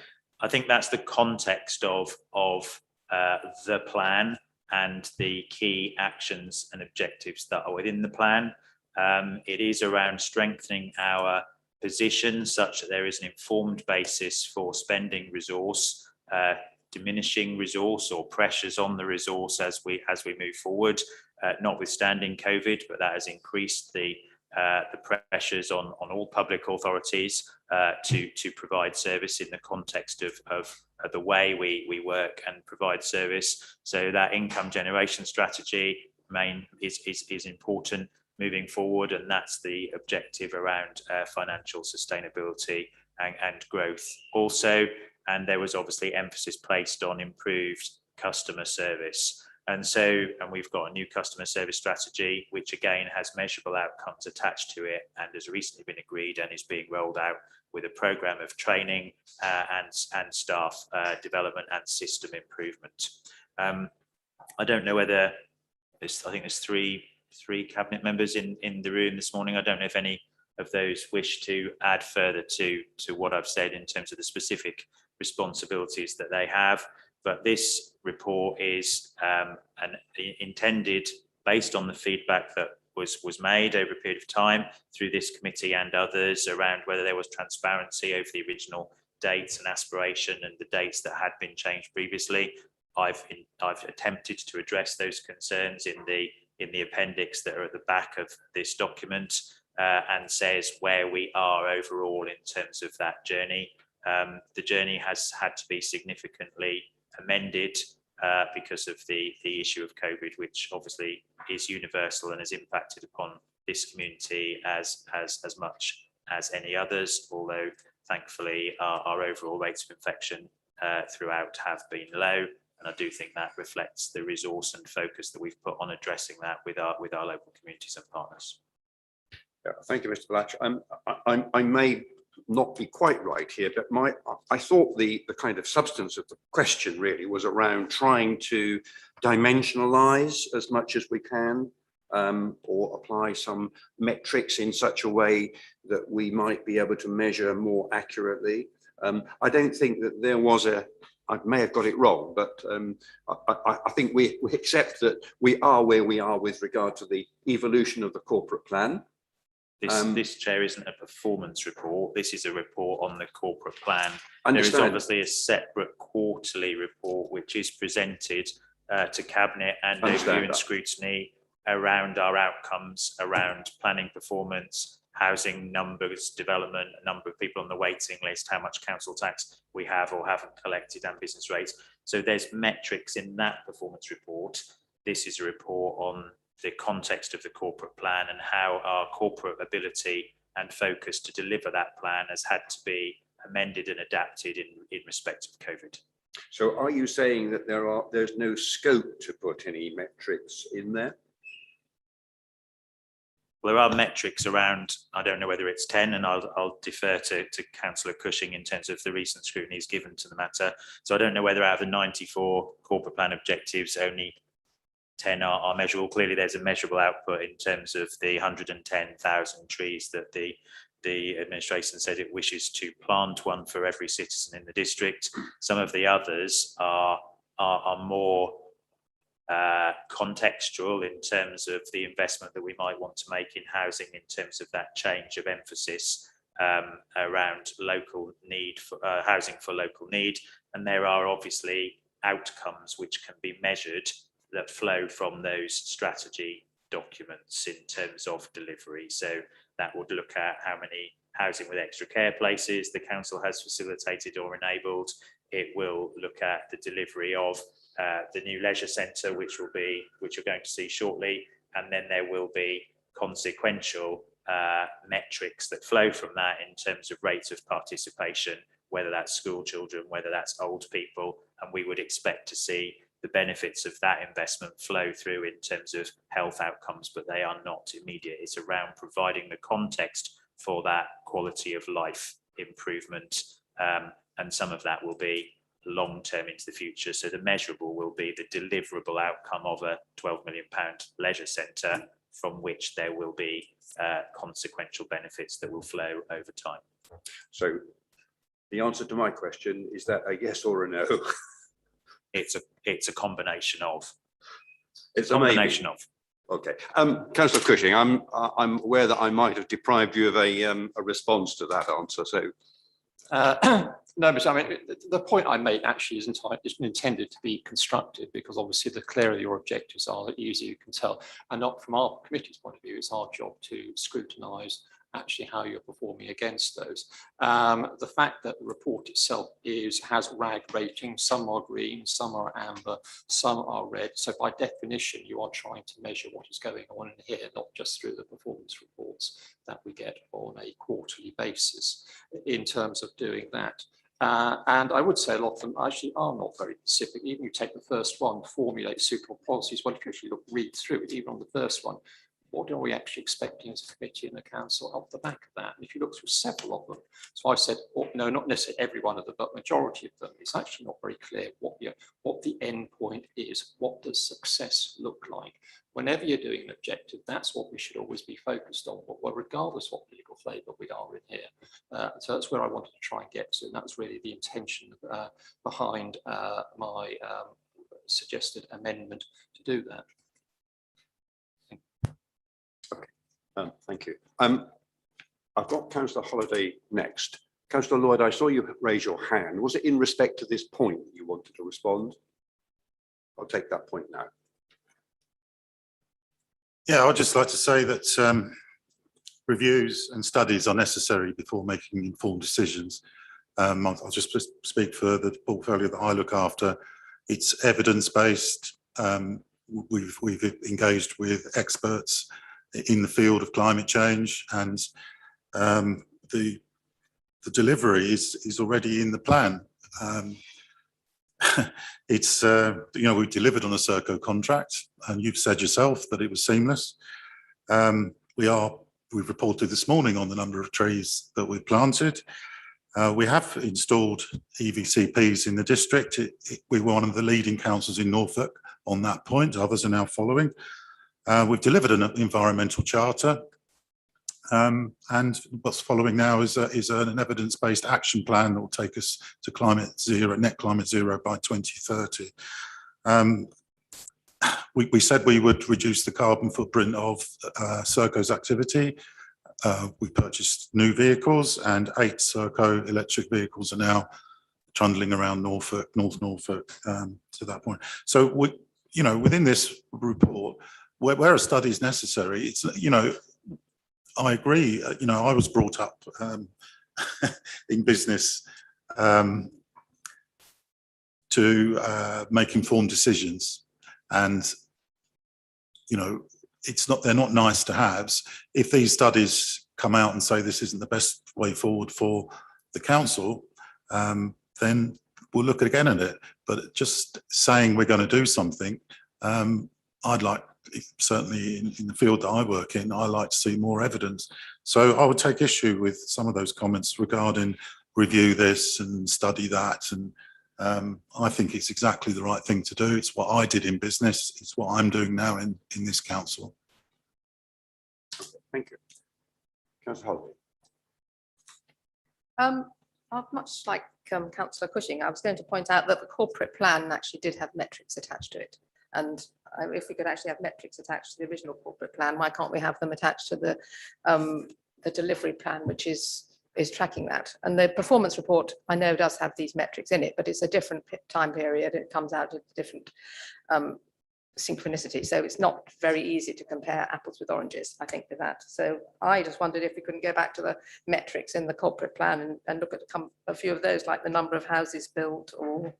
think that's the context of the plan and the key actions and objectives that are within the plan. It is around strengthening our position such that there is an informed basis for spending resource, diminishing resource or pressures on the resource as we move forward, notwithstanding COVID, but that has increased the pressures on all public authorities to provide service in the context of the way we work and provide service. So that income generation strategy is important moving forward, and that's the objective around financial sustainability and growth also. And there was obviously emphasis placed on improved customer service. And we've got a new customer service strategy, which again has measurable outcomes attached to it and has recently been agreed and is being rolled out with a programme of training and staff development and system improvement. I don't know whether I think there's three cabinet members in the room this morning. I don't know if any of those wish to add further to what I've said in terms of the specific responsibilities that they have. But this report is intended based on the feedback that was made over a period of time through this committee and others around whether there was transparency over the original dates and aspiration and the dates that had been changed previously. I've attempted to address those concerns in the appendix that are at the back of this document and says where we are overall in terms of that journey. The journey has had to be significantly amended because of the issue of COVID, which obviously is universal and has impacted upon this community as much as any others, although thankfully our overall rates of infection throughout have been low. And I do think that reflects the resource and focus that we've put on addressing that with our local communities and partners. Yeah, thank you, Mr. Blatch. I may not be quite right here, but I thought the kind of substance of the question really was around trying to dimensionalize as much as we can, or apply some metrics in such a way that we might be able to measure more accurately. I don't think that there was I may have got it wrong, but I think we accept that we are where we are with regard to the evolution of the corporate plan. This, Chair, isn't a performance report. This is a report on the corporate plan. Understand. There is obviously a separate quarterly report which is presented to Cabinet and overview and scrutiny around our outcomes, around planning performance, housing numbers, development, number of people on the waiting list, how much council tax we have or haven't collected, and business rates. So there's metrics in that performance report. This is a report on the context of the corporate plan and how our corporate ability and focus to deliver that plan has had to be amended and adapted in respect of COVID. So are you saying that there's no scope to put any metrics in there? Well, there are metrics around, I don't know whether it's 10, and I'll defer to Councillor Cushing in terms of the recent scrutiny is given to the matter. So I don't know whether out of the 94 corporate plan objectives, only 10 are measurable. Clearly, there's a measurable output in terms of the 110,000 trees that the administration said it wishes to plant, one for every citizen in the district. Some of the others are more contextual in terms of the investment that we might want to make in housing, in terms of that change of emphasis around local need for housing for local need. And there are obviously outcomes which can be measured that flow from those strategy documents in terms of delivery. So that would look at how many housing with extra care places the council has facilitated or enabled. It will look at the delivery of the new leisure centre, which you're going to see shortly, and then there will be consequential metrics that flow from that in terms of rates of participation, whether that's school children, whether that's old people, and we would expect to see the benefits of that investment flow through in terms of health outcomes, but they are not immediate. It's around providing the context for that quality of life improvement, and some of that will be long-term into the future. So the measurable will be the deliverable outcome of a £12 million leisure centre, from which there will be consequential benefits that will flow over time. So the answer to my question, is that a yes or a no? It's a combination of. It's a combination of. Okay. Councillor Cushing, I'm aware that I might have deprived you of a response to that answer. So. No, but I mean, the point I made actually is intended to be constructive, because obviously the clearer your objectives are, the easier you can tell. And not from our committee's point of view, it's our job to scrutinise actually how you're performing against those. The fact that the report itself has RAG ratings, some are green, some are amber, some are red. So by definition, you are trying to measure what is going on in here, not just through the performance reports that we get on a quarterly basis in terms of doing that. And I would say a lot of them actually are not very specific. Even you take the first one, formulate suitable policies. Well, if you actually read through it, even on the first one, what are we actually expecting as a committee and the council off the back of that? And if you look through several of them, so I said, well, no, not necessarily every one of them, but majority of them, it's actually not very clear what the end point is. What does success look like? Whenever you're doing an objective, that's what we should always be focused on, well, regardless what political flavour we are in here. So that's where I wanted to try and get to, and that was really the intention behind my suggested amendment to do that. Thank you. I've got Councillor Holliday next. Councillor Lloyd, I saw you raise your hand. Was it in respect to this point that you wanted to respond? I'll take that point now. Yeah, I'd just like to say that reviews and studies are necessary before making informed decisions. I'll just speak for the portfolio that I look after. It's evidence-based. We've engaged with experts in the field of climate change, and the delivery is already in the plan. It's we delivered on a Serco contract, and you've said yourself that it was seamless. We've reported this morning on the number of trees that we've planted. We have installed EVCPs in the district. We were one of the leading councils in Norfolk on that point. Others are now following. We've delivered an environmental charter, and what's following now is an evidence-based action plan that will take us to net climate zero by 2030. We said we would reduce the carbon footprint of Serco's activity. We purchased new vehicles, and 8 Serco electric vehicles are now trundling around North Norfolk to that point. So within this report, where a study is necessary, it's, you know, I agree. You know, I was brought up in business to make informed decisions, and you know, they're not nice to haves. If these studies come out and say this isn't the best way forward for the council, then we'll look again at it. But just saying we're going to do something, I'd like, certainly in the field that I work in, I like to see more evidence. So I would take issue with some of those comments regarding review this and study that. And I think it's exactly the right thing to do. It's what I did in business. It's what I'm doing now in this council. Thank you. Councillor Holloway. Much like Councillor Cushing, I was going to point out that the corporate plan actually did have metrics attached to it. And if we could actually have metrics attached to the original corporate plan, why can't we have them attached to the delivery plan, which is tracking that? And the performance report, I know, does have these metrics in it, but it's a different time period. It comes out at different synchronicity. So it's not very easy to compare apples with oranges, I think, with that. So I just wondered if we couldn't go back to the metrics in the corporate plan and look at a few of those, like the number of houses built, or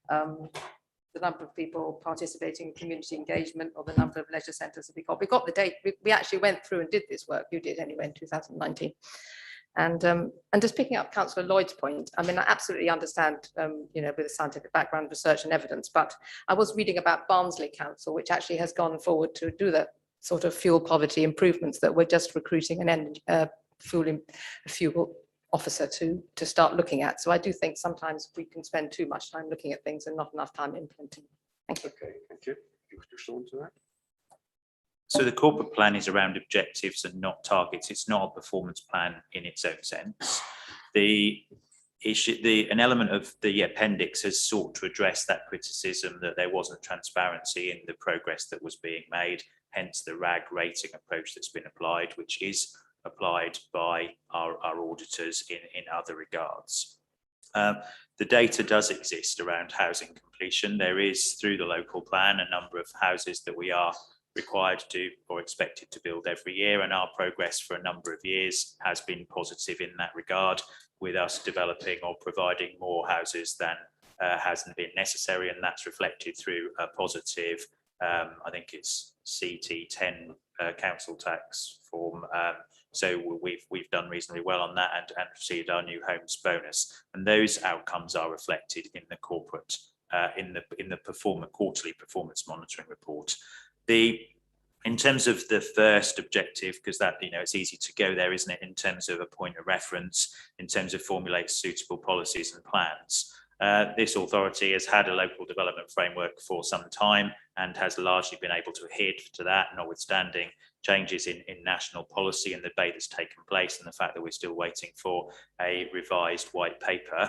the number of people participating in community engagement, or the number of leisure centres that we got. We got the date. We actually went through and did this work. You did anyway in 2019. And just picking up Councillor Lloyd's point, I mean, I absolutely understand, you know, with a scientific background, research and evidence, but I was reading about Barnsley Council, which actually has gone forward to do the sort of fuel poverty improvements that we're just recruiting an fuel officer to start looking at. So I do think sometimes we can spend too much time looking at things and not enough time implementing. Thank you. Okay, thank you. You could respond to that. So the corporate plan is around objectives and not targets. It's not a performance plan in its own sense. An element of the appendix has sought to address that criticism that there wasn't transparency in the progress that was being made, hence the RAG rating approach that's been applied, which is applied by our auditors in other regards. The data does exist around housing completion. There is, through the local plan, a number of houses that we are required to or expected to build every year, and our progress for a number of years has been positive in that regard, with us developing or providing more houses than hasn't been necessary, and that's reflected through a positive, I think it's CT10 council tax form. So we've done reasonably well on that and received our new homes bonus, and those outcomes are reflected in the corporate in the quarterly performance monitoring report. In terms of the first objective, because that, you know, it's easy to go there, isn't it, in terms of a point of reference, in terms of formulate suitable policies and plans. This authority has had a local development framework for some time and has largely been able to adhere to that, notwithstanding changes in national policy and the debate that's taken place and the fact that we're still waiting for a revised white paper.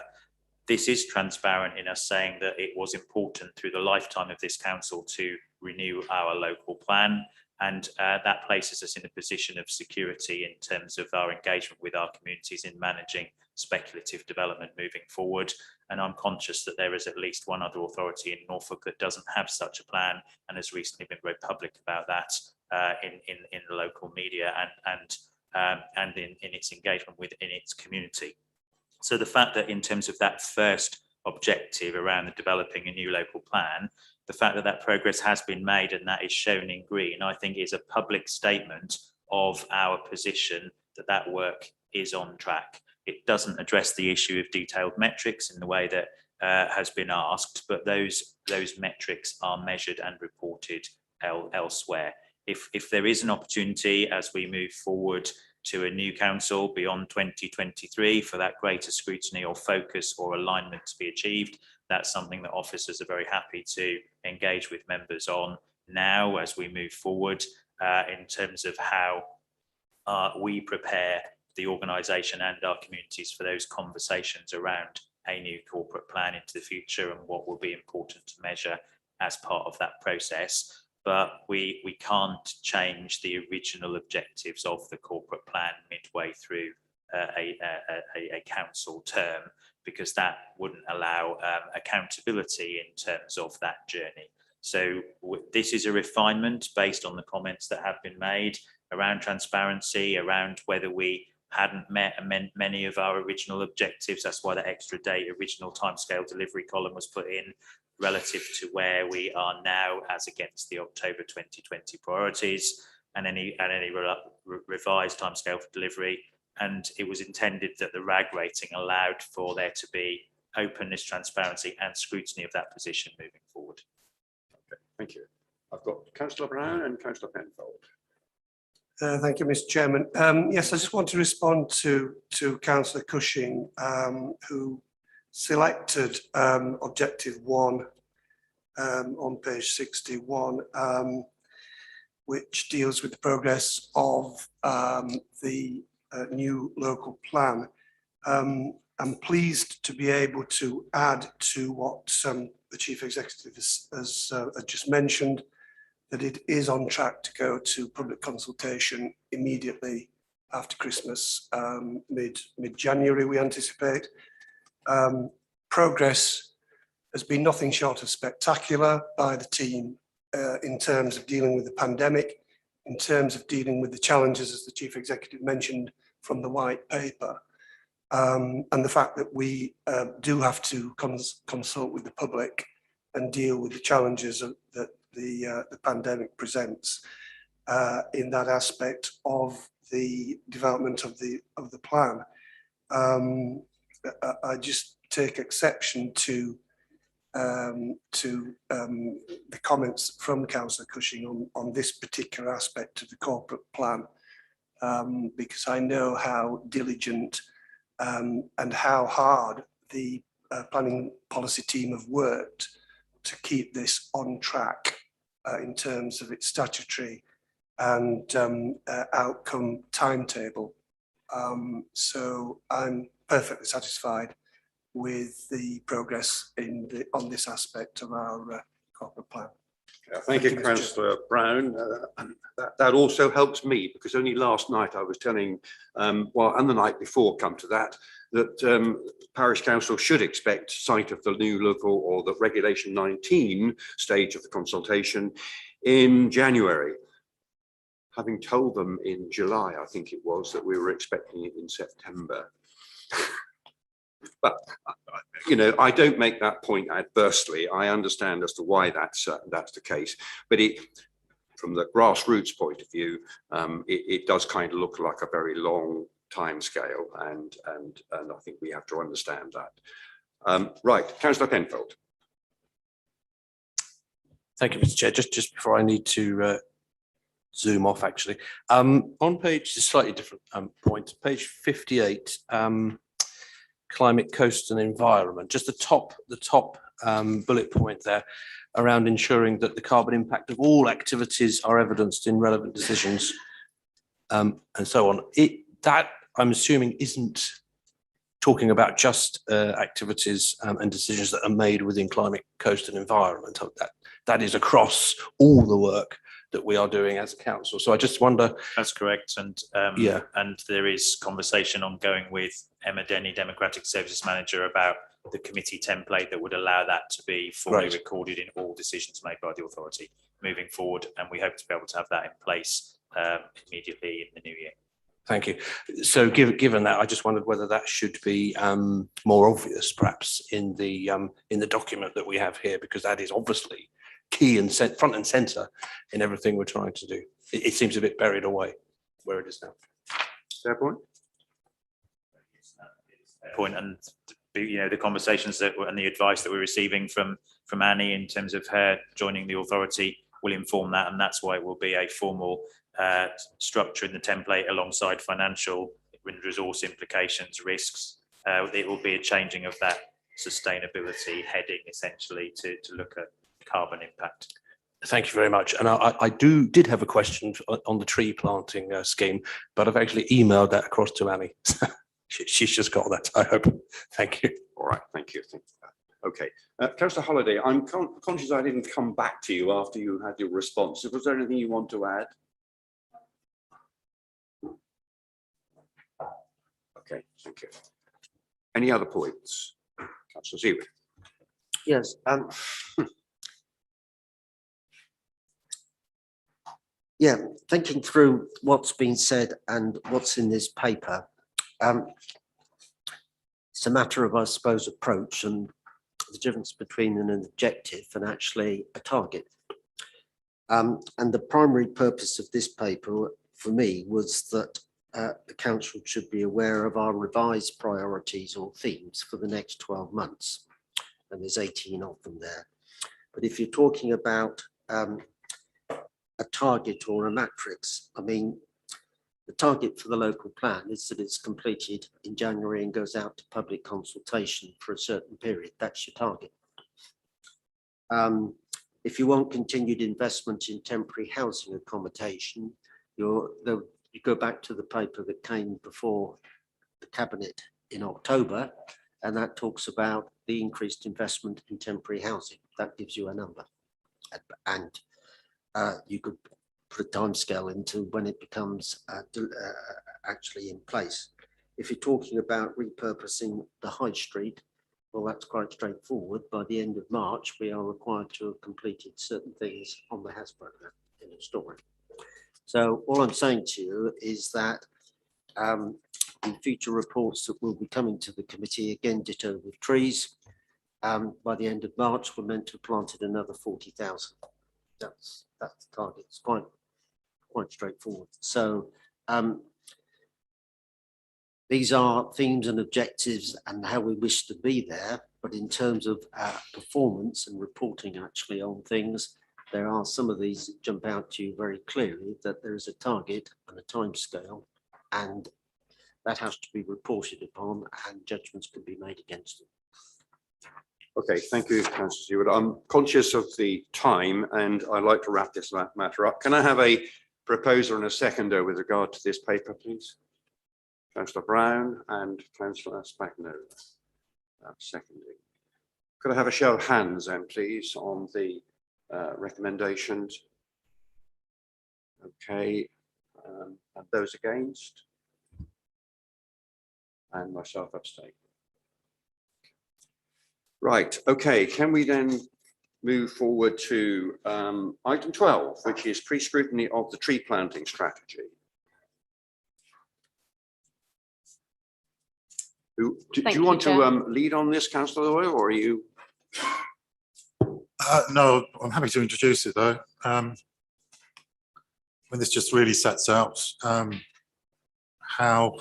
This is transparent in us saying that it was important through the lifetime of this council to renew our local plan, and that places us in a position of security in terms of our engagement with our communities in managing speculative development moving forward. And I'm conscious that there is at least one other authority in Norfolk that doesn't have such a plan and has recently been very public about that in the local media and in its engagement within its community. So the fact that in terms of that first objective around the developing a new local plan, the fact that that progress has been made and that is shown in green, I think is a public statement of our position that that work is on track. It doesn't address the issue of detailed metrics in the way that has been asked, but those metrics are measured and reported elsewhere. If there is an opportunity as we move forward to a new council beyond 2023 for that greater scrutiny or focus or alignment to be achieved, that's something that officers are very happy to engage with members on now as we move forward in terms of how we prepare the organisation and our communities for those conversations around a new corporate plan into the future and what will be important to measure as part of that process. But we can't change the original objectives of the corporate plan midway through a council term, because that wouldn't allow accountability in terms of that journey. So this is a refinement based on the comments that have been made around transparency, around whether we hadn't met many of our original objectives. That's why the extra date original timescale delivery column was put in relative to where we are now as against the October 2020 priorities and any revised timescale for delivery. And it was intended that the RAG rating allowed for there to be openness, transparency and scrutiny of that position moving forward. Okay, thank you. I've got Councillor Brown and Councillor Penfold. Thank you, Mr. Chairman. Yes, I just want to respond to Councillor Cushing, who selected objective 1 on page 61, which deals with the progress of the new local plan. I'm pleased to be able to add to what the Chief Executive has just mentioned, that it is on track to go to public consultation immediately after Christmas, mid-January, we anticipate. Progress has been nothing short of spectacular by the team in terms of dealing with the pandemic, in terms of dealing with the challenges, as the Chief Executive mentioned, from the white paper. And the fact that we do have to consult with the public and deal with the challenges that the pandemic presents in that aspect of the development of the plan. I just take exception to the comments from Councillor Cushing on this particular aspect of the corporate plan, because I know how diligent and how hard the planning policy team have worked to keep this on track in terms of its statutory and outcome timetable. So I'm perfectly satisfied with the progress on this aspect of our corporate plan. Thank you, Councillor Brown. That also helps me, because only last night I was telling, and the night before, come to that Parish Council should expect sight of the new local or the Regulation 19 stage of the consultation in January. Having told them in July, I think it was, that we were expecting it in September. But you know, I don't make that point adversely. I understand as to why that's the case. But from the grassroots point of view, it does kind of look like a very long time scale, and I think we have to understand that. Right, Councillor Penfold. Thank you, Mr. Chair. Just before I need to zoom off, actually, on page, a slightly different point, page 58. Climate, coast and environment, just the top bullet point there around ensuring that the carbon impact of all activities are evidenced in relevant decisions and so on. That I'm assuming isn't talking about just activities and decisions that are made within climate, coast and environment. That is across all the work that we are doing as a council. So I just wonder. That's correct. And yeah, and there is conversation ongoing with Emma Denny, Democratic Services Manager, about the committee template that would allow that to be fully recorded in all decisions made by the authority moving forward. And we hope to be able to have that in place immediately in the new year. Thank you. So given that, I just wondered whether that should be more obvious, perhaps, in the document that we have here, because that is obviously key and front and centre in everything we're trying to do. It seems a bit buried away where it is now. Fair point. And you know, the conversations that and the advice that we're receiving from Annie in terms of her joining the authority will inform that, and that's why it will be a formal structure in the template alongside financial resource implications, risks. It will be a changing of that sustainability heading essentially to look at carbon impact. Thank you very much. And I did have a question on the tree planting scheme, but I've actually emailed that across to Annie. She's just got that, I hope. Thank you. All right, thank you. Okay, Councillor Holliday, I'm conscious I didn't come back to you after you had your response. Was there anything you want to add? Okay, thank you. Any other points? Councillor Seawood. Yes, Yeah, thinking through what's been said and what's in this paper, it's a matter of, I suppose, approach and the difference between an objective and actually a target. And the primary purpose of this paper for me was that the council should be aware of our revised priorities or themes for the next 12 months. And there's 18 of them there. But if you're talking about a target or a matrix, I mean, the target for the local plan is that it's completed in January and goes out to public consultation for a certain period. That's your target. If you want continued investment in temporary housing accommodation, you go back to the paper that came before the cabinet in October, and that talks about the increased investment in temporary housing. That gives you a number, and you could put a timescale into when it becomes actually in place. If you're talking about repurposing the high street, well, that's quite straightforward. By the end of March, we are required to have completed certain things on the HAS program in a story. So all I'm saying to you is that in future reports that will be coming to the committee, again, ditto with trees, by the end of March, we're meant to have planted another 40,000. That's the target. It's quite straightforward. So these are themes and objectives and how we wish to be there. But in terms of performance and reporting actually on things, there are some of these that jump out to you very clearly that there is a target and a time scale, and that has to be reported upon and judgments can be made against it. Okay, thank you, Councillor Stewart. I'm conscious of the time and I'd like to wrap this matter up. Can I have a proposer and a seconder with regard to this paper, please? Councillor Brown and Councillor Spagno. Seconding. Could I have a show of hands then, please, on the recommendations? Okay, and those against? And myself abstain. Right, okay, can we then move forward to item 12, which is pre-scrutiny of the tree planting strategy? Do you want to lead on this, Councillor Doyle, or are you? No, I'm happy to introduce it though. When this just really sets out how,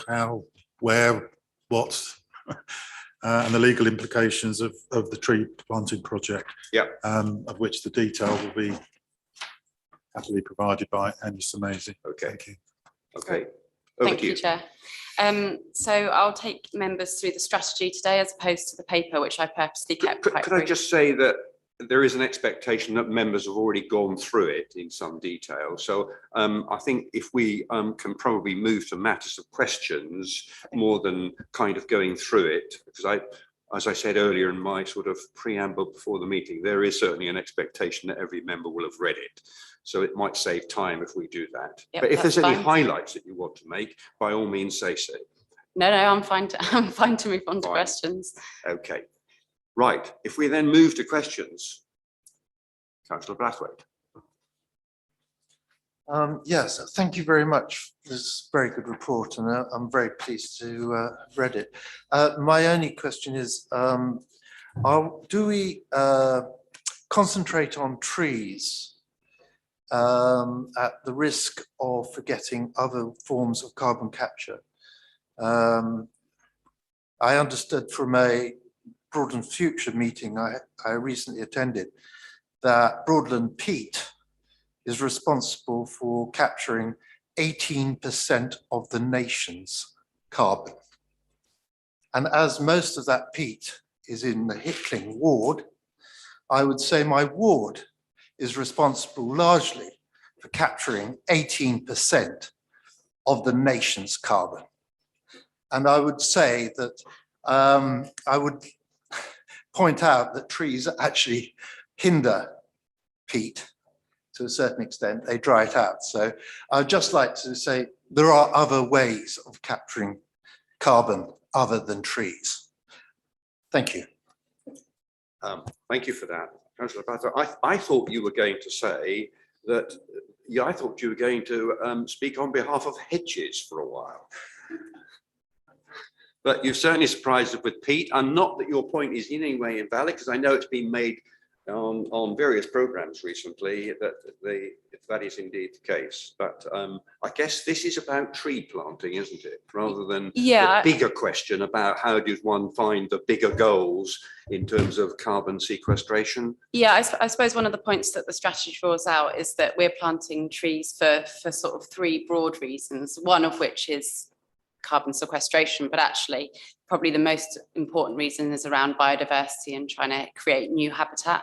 where, what, and the legal implications of the tree planting project. Yeah. Of which the detail will be happily provided by Annie Samaisi. Okay. Thank you. Okay. Thank you, Chair. So I'll take members through the strategy today as opposed to the paper, which I purposely kept quite Could I just say that there is an expectation that members have already gone through it in some detail. So I think if we can probably move to matters of questions more than kind of going through it, because as I said earlier in my sort of preamble before the meeting, there is certainly an expectation that every member will have read it. So it might save time if we do that. Yep, but if there's fine. any highlights that you want to make, by all means say so. No, I'm fine to move on to questions. Okay. Right. If we then move to questions, Councillor Brathwaite. Yes, thank you very much. This is a very good report and I'm very pleased to have read it. My only question is, do we concentrate on trees at the risk of forgetting other forms of carbon capture? I understood from a Broadland Future meeting I recently attended that Broadland peat is responsible for capturing 18% of the nation's carbon. And as most of that peat is in the Hickling ward, I would say my ward is responsible largely for capturing 18% of the nation's carbon. And I would say that I would point out that trees actually hinder peat to a certain extent. They dry it out. So I'd just like to say there are other ways of capturing carbon other than trees. Thank you. Thank you for that, Councillor Brathwaite. I thought you were going to say that Yeah, I thought you were going to speak on behalf of hedges for a while. But you've certainly surprised us with Pete, and not that your point is in any way invalid, because I know it's been made on various programs recently that is indeed the case. But I guess this is about tree planting, isn't it? Rather than the bigger question about how does one find the bigger goals in terms of carbon sequestration. Yeah, I suppose one of the points that the strategy draws out is that we're planting trees for sort of three broad reasons, one of which is carbon sequestration, but actually probably the most important reason is around biodiversity and trying to create new habitat.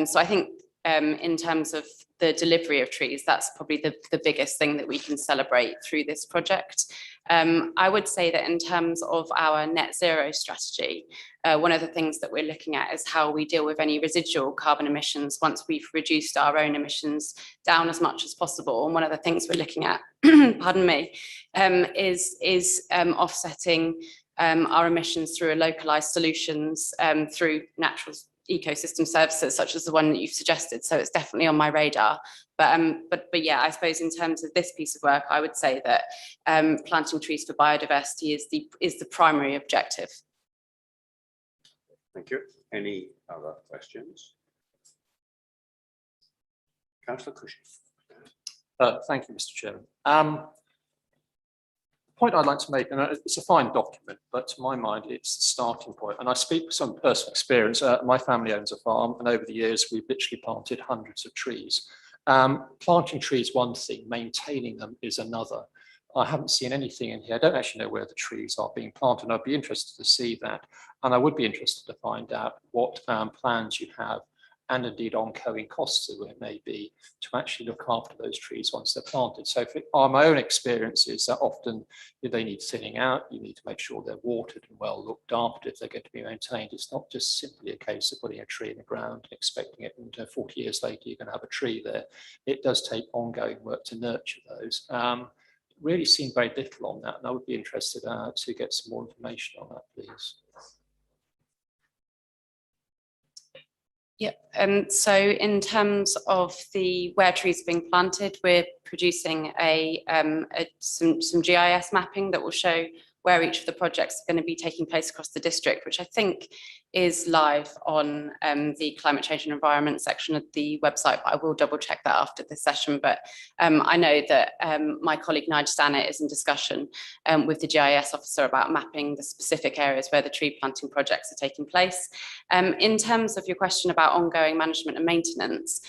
So I think in terms of the delivery of trees, that's probably the biggest thing that we can celebrate through this project. I would say that in terms of our net zero strategy, one of the things that we're looking at is how we deal with any residual carbon emissions once we've reduced our own emissions down as much as possible. And one of the things we're looking at, pardon me, is offsetting our emissions through localized solutions through natural ecosystem services such as the one that you've suggested. So it's definitely on my radar. But yeah, I suppose in terms of this piece of work, I would say that planting trees for biodiversity is the primary objective. Thank you. Any other questions? Councillor Cushing. Thank you, Mr. Chairman. Point I'd like to make, and it's a fine document, but to my mind, it's the starting point. And I speak with some personal experience. My family owns a farm, and over the years, we've literally planted hundreds of trees. Planting trees, one thing, maintaining them is another. I haven't seen anything in here. I don't actually know where the trees are being planted. And I'd be interested to see that. And I would be interested to find out what plans you have and indeed ongoing costs that there may be to actually look after those trees once they're planted. So my own experience is that often they need thinning out, you need to make sure they're watered and well looked after if they're going to be maintained. It's not just simply a case of putting a tree in the ground and expecting it, and 40 years later you're going to have a tree there. It does take ongoing work to nurture those. Really seen very little on that, and I would be interested to get some more information on that, please. Yep. So in terms of where trees are being planted, we're producing some GIS mapping that will show where each of the projects are going to be taking place across the district, which I think is live on the climate change and environment section of the website, but I will double check that after this session. But I know that my colleague Nigel Stannett is in discussion with the GIS officer about mapping the specific areas where the tree planting projects are taking place. In terms of your question about ongoing management and maintenance,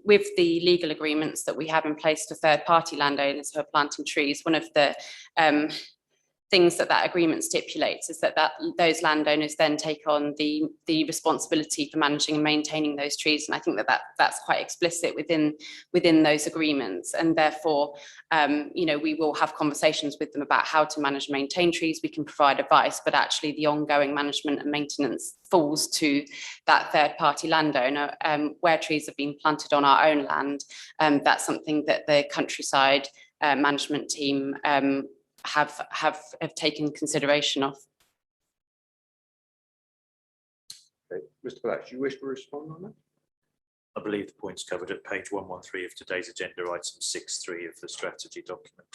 with the legal agreements that we have in place for third-party landowners who are planting trees, one of the things that agreement stipulates is that those landowners then take on the responsibility for managing and maintaining those trees, and I think that's quite explicit within those agreements, and therefore we will have conversations with them about how to manage and maintain trees. We can provide advice, but actually the ongoing management and maintenance falls to that third-party landowner. Where trees have been planted on our own land, that's something that the countryside management team have taken consideration of. Okay. Mr. Black, do you wish to respond on that? I believe the point's covered at page 113 of today's agenda, item 6.3 of the strategy document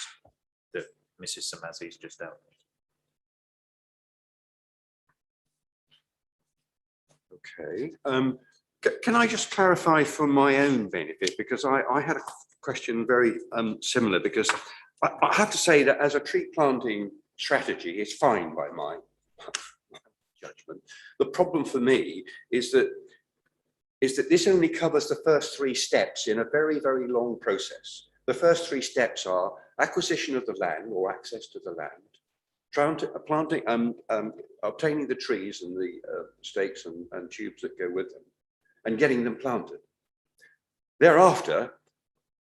that Mrs. Samazi's just outlined. Okay. Can I just clarify for my own benefit, because I had a question very similar, because I have to say that as a tree planting strategy, it's fine by my judgment. The problem for me is that this only covers the first three steps in a very, very long process. The first three steps are acquisition of the land or access to the land, obtaining the trees and the stakes and tubes that go with them, and getting them planted. Thereafter,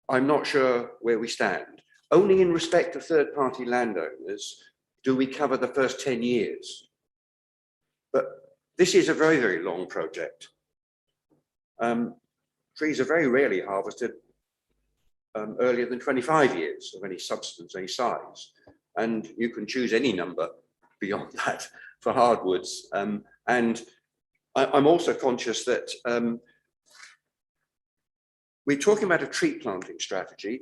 I'm not sure where we stand. Only in respect of third-party landowners do we cover the first 10 years. But this is a very, very long project. Trees are very rarely harvested earlier than 25 years of any substance, any size. And you can choose any number beyond that for hardwoods. And I'm also conscious that we're talking about a tree planting strategy.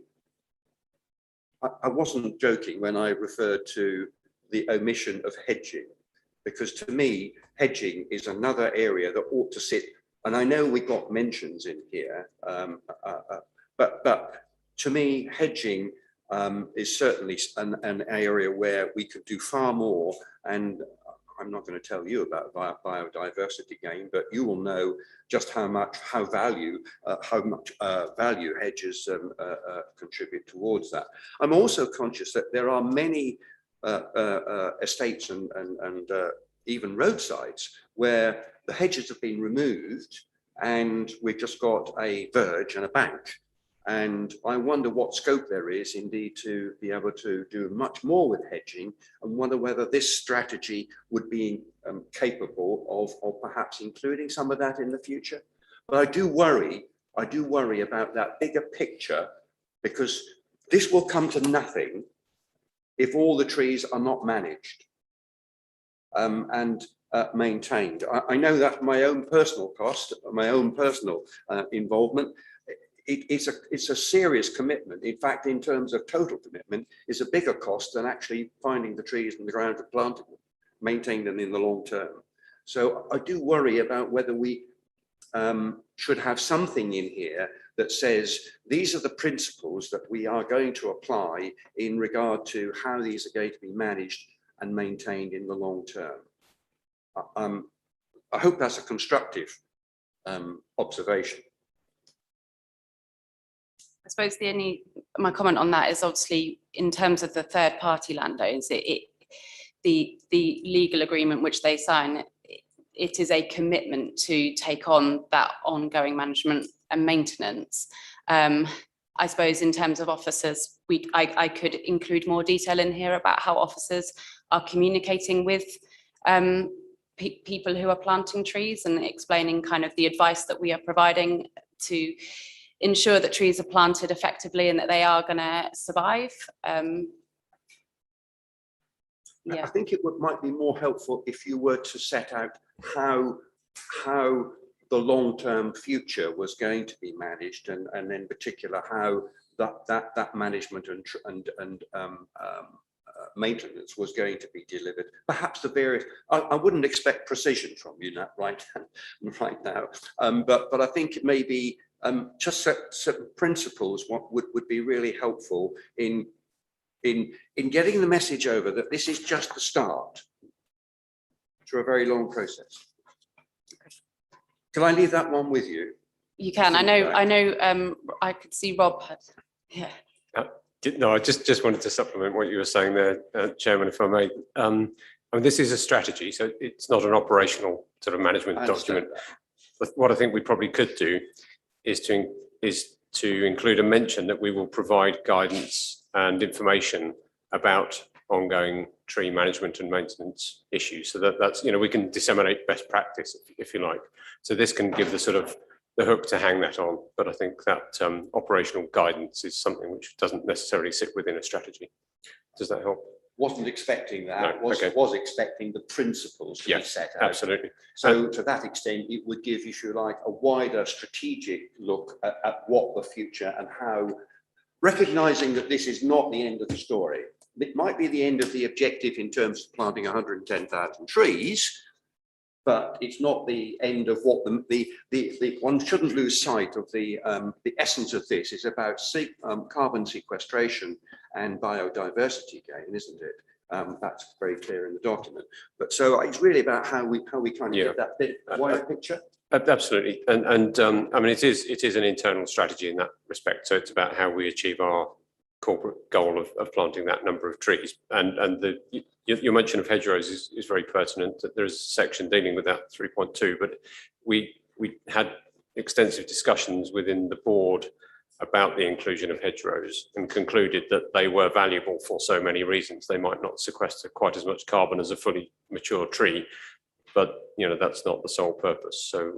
I wasn't joking when I referred to the omission of hedging, because to me, hedging is another area that ought to sit. And I know we got mentions in here, but to me, hedging is certainly an area where we could do far more. And I'm not going to tell you about biodiversity gain, but you will know just how much value hedges contribute towards that. I'm also conscious that there are many estates and even roadsides where the hedges have been removed and we've just got a verge and a bank. And I wonder what scope there is indeed to be able to do much more with hedging, and wonder whether this strategy would be capable of perhaps including some of that in the future. But I do worry about that bigger picture, because this will come to nothing if all the trees are not managed and maintained. I know that my own personal cost, my own personal involvement, it's a serious commitment. In fact, in terms of total commitment, is a bigger cost than actually finding the trees in the ground and planting them, maintaining them in the long term. So I do worry about whether we should have something in here that says these are the principles that we are going to apply in regard to how these are going to be managed and maintained in the long term. I hope that's a constructive observation. I suppose my comment on that is obviously in terms of the third party landowners, the legal agreement which they sign, it is a commitment to take on that ongoing management and maintenance. I suppose in terms of officers, I could include more detail in here about how officers are communicating with people who are planting trees and explaining kind of the advice that we are providing to ensure that trees are planted effectively and that they are going to survive. I think it might be more helpful if you were to set out how the long-term future was going to be managed, and in particular how that management and maintenance was going to be delivered. Perhaps the various, I wouldn't expect precision from you right now, but I think it may be just certain principles would be really helpful in getting the message over that this is just the start to a very long process. Can I leave that one with you? You can. I know. I could see Rob. Yeah. No, I just wanted to supplement what you were saying there, Chairman, if I may. I mean, this is a strategy, so it's not an operational sort of management document. But what I think we probably could do is to include a mention that we will provide guidance and information about ongoing tree management and maintenance issues, so that's, you know, we can disseminate best practice if you like. So this can give the sort of the hook to hang that on, but I think that operational guidance is something which doesn't necessarily sit within a strategy. Does that help? Wasn't expecting that. No, was expecting the principles to be set out. Absolutely. So to that extent, it would give, if you like, a wider strategic look at what the future and how, recognizing that this is not the end of the story. It might be the end of the objective in terms of planting 110,000 trees, but it's not the end of what one shouldn't lose sight of the essence of this is about carbon sequestration and biodiversity gain, isn't it? That's very clear in the document. But so it's really about how we kind of get that bit wider picture. Absolutely, and I mean it is an internal strategy in that respect. So it's about how we achieve our corporate goal of planting that number of trees. And your mention of hedgerows is very pertinent. That there's a section dealing with that 3.2, but we had extensive discussions within the board about the inclusion of hedgerows and concluded that they were valuable for so many reasons. They might not sequester quite as much carbon as a fully mature tree, but you know that's not the sole purpose. So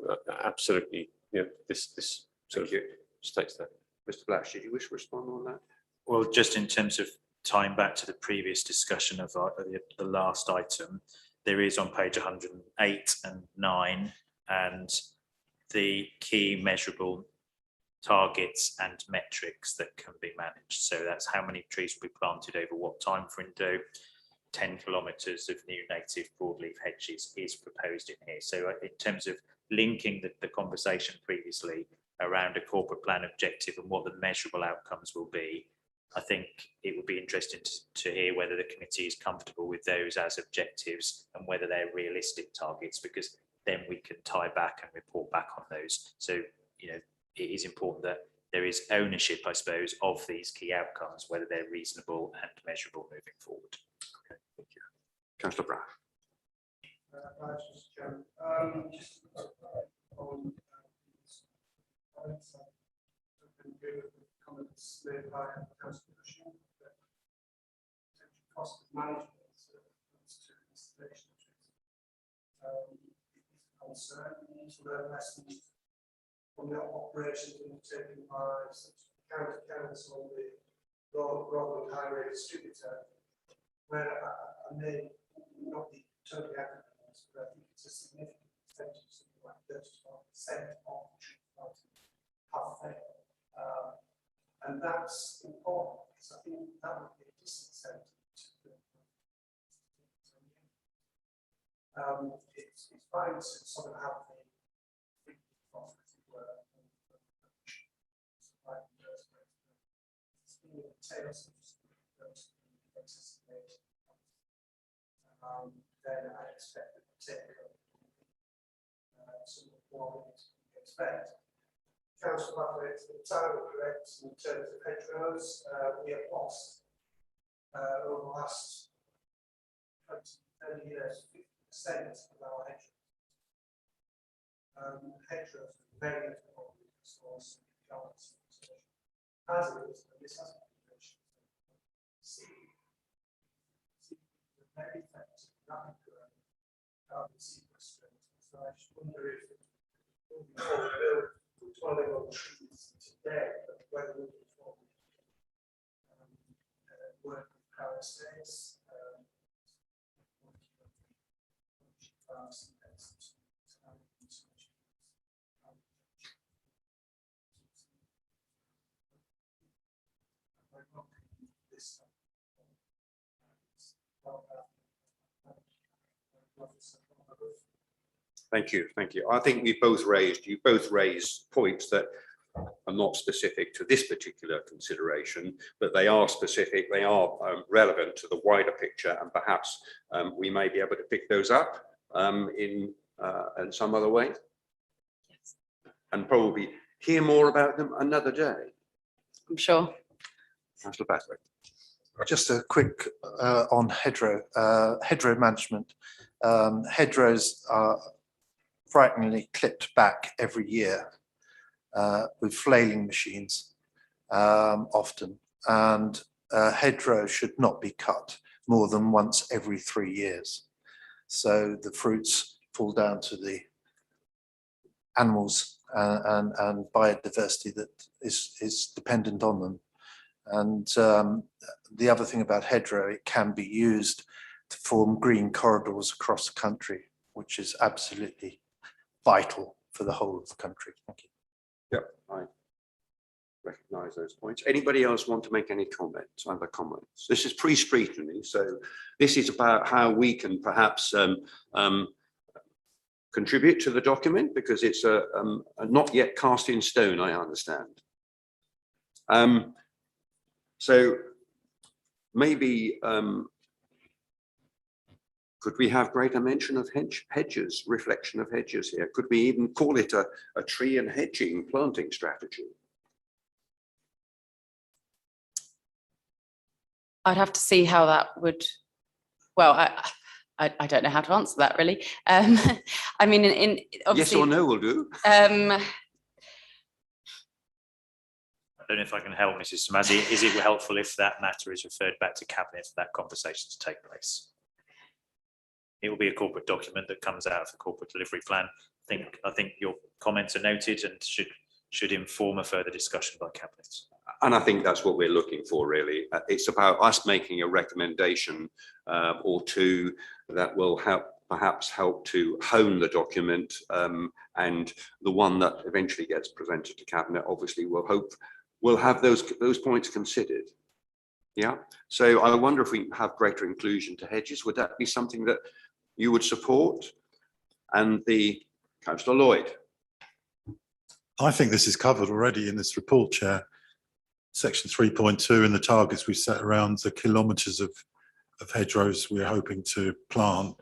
absolutely, you know, this sort of states that. Mr. Blash, did you wish to respond on that? Well, just in terms of tying back to the previous discussion of the last item, there is on page 108 and 9, and the key measurable targets and metrics that can be managed. So that's how many trees will be planted over what time window. 10 kilometres of new native broadleaf hedges is proposed in here. So in terms of linking the conversation previously around a corporate plan objective and what the measurable outcomes will be, I think it would be interesting to hear whether the committee is comfortable with those as objectives and whether they're realistic targets, because then we can tie back and report back on those. So, you know, it is important that there is ownership, I suppose, of these key outcomes, whether they're reasonable and measurable moving forward. Okay, thank you. Councillor Brown. Just on comments made by Councillor Cushing, that cost of management to installation is a concern. We need to learn lessons from the operations undertaken by such county council on the Road and Highway distributor, where I may not be totally accurate, but I think it's a significant percentage, something like 30% of have failed. And that's important because I think that would be a disincentive to the it's fine to sort of have the cost, as it were, it's being tails of those anticipated. Then I expect that the take somewhat more than we expect. Council operates the time correct in terms of hedgerows. We have lost over the last 20, 30 years 50% of our hedgerows. Hedgerows are very important source of carbon sequestration. As it is, and this has been mentioned, the very effective rapid growth carbon sequestration. So I just wonder if dwelling on trees today, but whether we can work with power states, Thank you, thank you. I think you both raised points that are not specific to this particular consideration, but they are specific, they are relevant to the wider picture, and perhaps we may be able to pick those up in some other way. Yes. And probably hear more about them another day. I'm sure. Councillor Bathwaite. Just a quick on hedgerow management. Hedgerows are frighteningly clipped back every year with flailing machines often, and hedgerows should not be cut more than once every 3 years. So the fruits fall down to the animals and biodiversity that is dependent on them. And the other thing about hedgerow, it can be used to form green corridors across the country, which is absolutely vital for the whole of the country. Thank you. Yeah, I recognise those points. Anybody else want to make any comments, other comments? This is pre-scrutiny, so this is about how we can perhaps contribute to the document, because it's a not yet cast in stone, I understand. So maybe could we have greater mention of hedges, reflection of hedges here? Could we even call it a tree and hedging planting strategy? I'd have to see how that would, well, I don't know how to answer that really. I mean, in obviously, yes or no will do. I don't know if I can help, Mrs. Samazi. Is it helpful if that matter is referred back to Cabinet for that conversation to take place? It will be a corporate document that comes out of the corporate delivery plan. I think your comments are noted and should inform a further discussion by Cabinet. And I think that's what we're looking for, really. It's about us making a recommendation or two that will help perhaps help to hone the document, and the one that eventually gets presented to Cabinet obviously will have those points considered. Yeah, so I wonder if we have greater inclusion to hedges, would that be something that you would support? And the Councillor Lloyd. I think this is covered already in this report, Chair. Section 3.2 and the targets we set around the kilometres of hedgerows we're hoping to plant.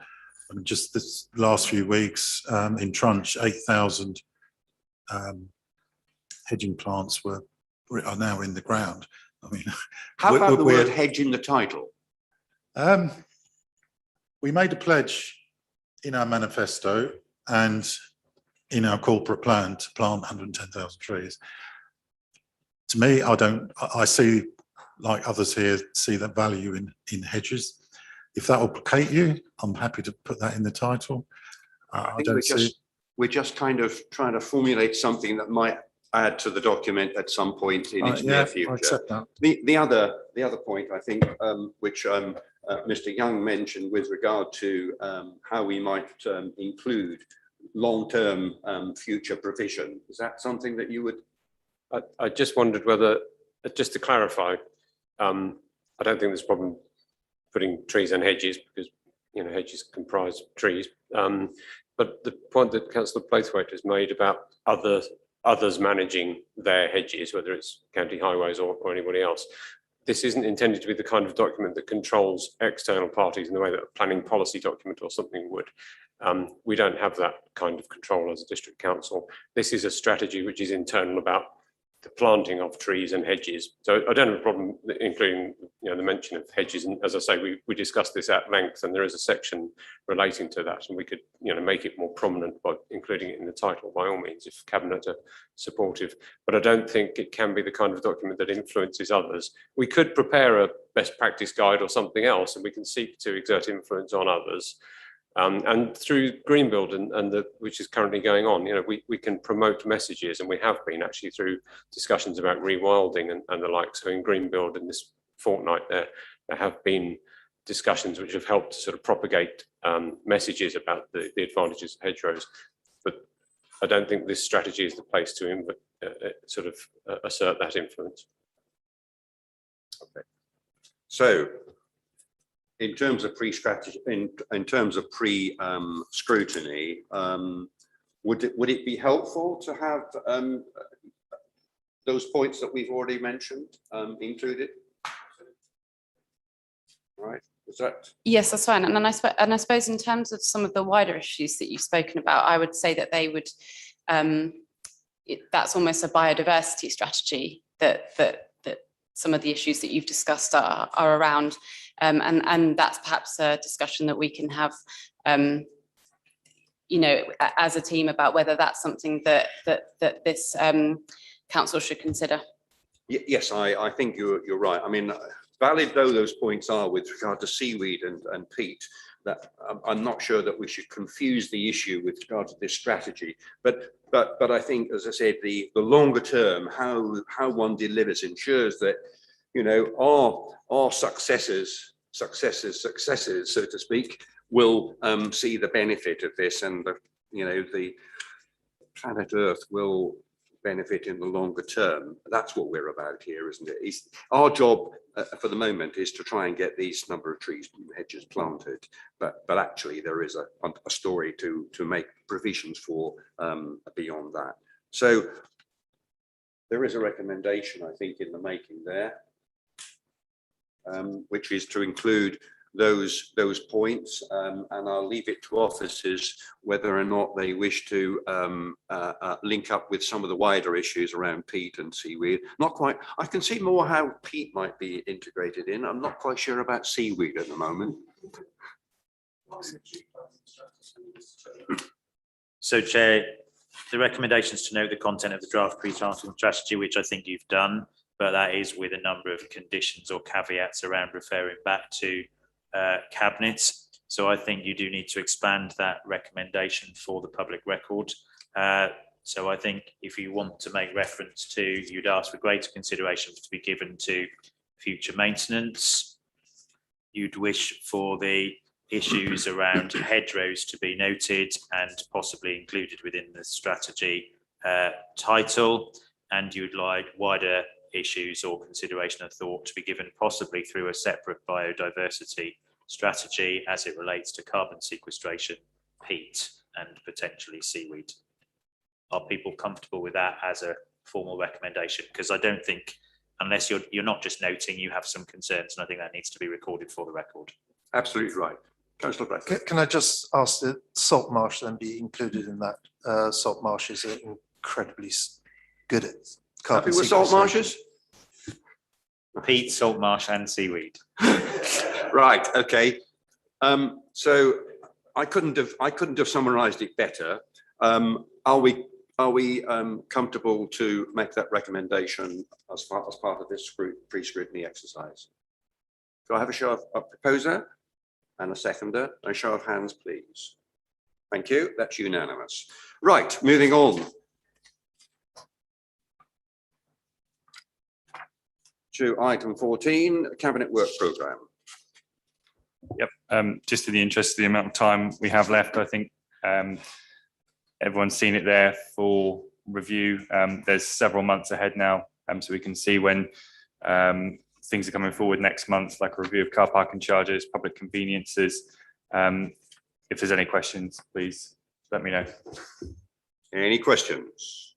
And just this last few weeks in Trunch, 8,000 hedging plants are now in the ground. I mean, how about the word hedge in the title? We made a pledge in our manifesto and in our corporate plan to plant 110,000 trees. To me, I see, like others here, see that value in hedges. If that will placate you, I'm happy to put that in the title. I think we're just kind of trying to formulate something that might add to the document at some point in its near future. I accept that. The other point, I think, which Mr. Young mentioned with regard to how we might include long-term future provision. Is that something that you would? I just wondered whether, just to clarify, I don't think there's a problem putting trees and hedges, because hedges comprise trees. But the point that Councillor Blaithwaite has made about others managing their hedges, whether it's county highways or anybody else, this isn't intended to be the kind of document that controls external parties in the way that a planning policy document or something would. We don't have that kind of control as a district council. This is a strategy which is internal about the planting of trees and hedges. So I don't have a problem including the mention of hedges. And as I say, we discussed this at length, and there is a section relating to that, and we could make it more prominent by including it in the title by all means if Cabinet are supportive. But I don't think it can be the kind of document that influences others. We could prepare a best practice guide or something else, and we can seek to exert influence on others. And through Greenbuild and which is currently going on, we can promote messages, and we have been actually through discussions about rewilding and the like. So in Greenbuild in this fortnight there have been discussions which have helped to sort of propagate messages about the advantages of hedgerows. But I don't think this strategy is the place to sort of assert that influence. Okay. So in terms of pre-strategy, in terms of pre-scrutiny, would it be helpful to have those points that we've already mentioned included? Right. Is that? Yes, that's fine. And I suppose in terms of some of the wider issues that you've spoken about, I would say that they would. That's almost a biodiversity strategy that some of the issues that you've discussed are around. And that's perhaps a discussion that we can have, as a team about whether that's something that this council should consider. Yes, I think you're right. I mean, valid though those points are with regard to seaweed and peat, that I'm not sure that we should confuse the issue with regard to this strategy. But I think, as I said, the longer term, how one delivers ensures that our successors, so to speak, will see the benefit of this, and the planet Earth will benefit in the longer term. That's what we're about here, isn't it? Our job for the moment is to try and get these number of trees and hedges planted, but actually there is a story to make provisions for beyond that. So there is a recommendation, I think, in the making there, which is to include those points, and I'll leave it to officers whether or not they wish to link up with some of the wider issues around peat and seaweed. Not quite. I can see more how peat might be integrated in. I'm not quite sure about seaweed at the moment. So, Chair, the recommendation is to note the content of the draft pre-planting strategy, which I think you've done, but that is with a number of conditions or caveats around referring back to Cabinet. So I think you do need to expand that recommendation for the public record. So I think if you want to make reference to, you'd ask for greater consideration to be given to future maintenance. You'd wish for the issues around hedgerows to be noted and possibly included within the strategy title, and you'd like wider issues or consideration of thought to be given possibly through a separate biodiversity strategy as it relates to carbon sequestration, peat, and potentially seaweed. Are people comfortable with that as a formal recommendation? Because I don't think, unless you're not just noting, you have some concerns, and I think that needs to be recorded for the record. Absolutely right. Councillor Bradford. Can I just ask that salt marsh then be included in that? Salt marshes are incredibly good at carbon Happy with salt marshes? Peat, salt marsh, and seaweed. Right. Okay. So I couldn't have summarised it better. Are we comfortable to make that recommendation as part of this pre-scrutiny exercise? Do I have a show of a proposer and a seconder? A show of hands, please. Thank you. That's unanimous. Right. Moving on to item 14, Cabinet Work Programme. Yep. Just in the interest of the amount of time we have left, I think everyone's seen it there for review. There's several months ahead now, so we can see when things are coming forward next month, like a review of car parking charges, public conveniences. If there's any questions, please let me know. Any questions?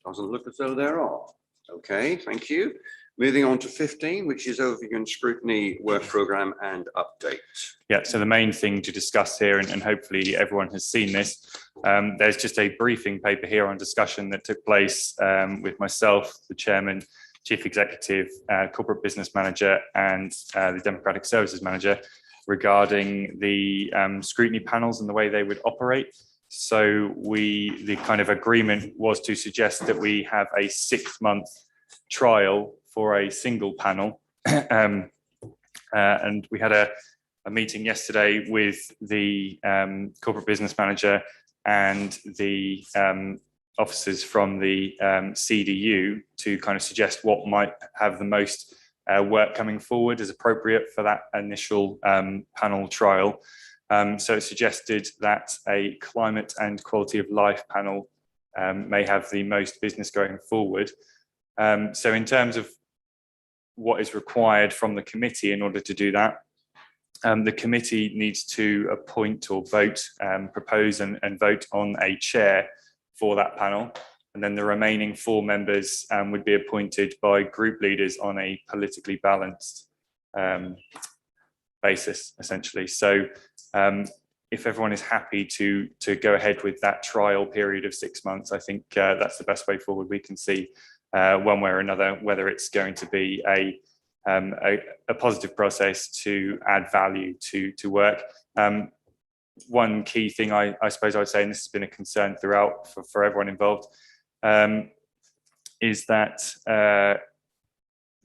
Doesn't look as though there are. Okay, thank you. Moving on to 15, which is overview and scrutiny work programme and update. Yeah, so the main thing to discuss here, and hopefully everyone has seen this, there's just a briefing paper here on discussion that took place with myself, the chairman, chief executive, corporate business manager, and the democratic services manager regarding the scrutiny panels and the way they would operate. So the kind of agreement was to suggest that we have a 6-month trial for a single panel. And we had a meeting yesterday with the corporate business manager and the officers from the CDU to kind of suggest what might have the most work coming forward as appropriate for that initial panel trial. So it suggested that a climate and quality of life panel may have the most business going forward. So in terms of what is required from the committee in order to do that, the committee needs to appoint or vote, propose and vote on a chair for that panel. And then the remaining 4 members would be appointed by group leaders on a politically balanced basis, essentially. So if everyone is happy to go ahead with that trial period of 6 months, I think that's the best way forward. We can see one way or another whether it's going to be a positive process to add value to work. One key thing I suppose I would say, and this has been a concern throughout for everyone involved, is that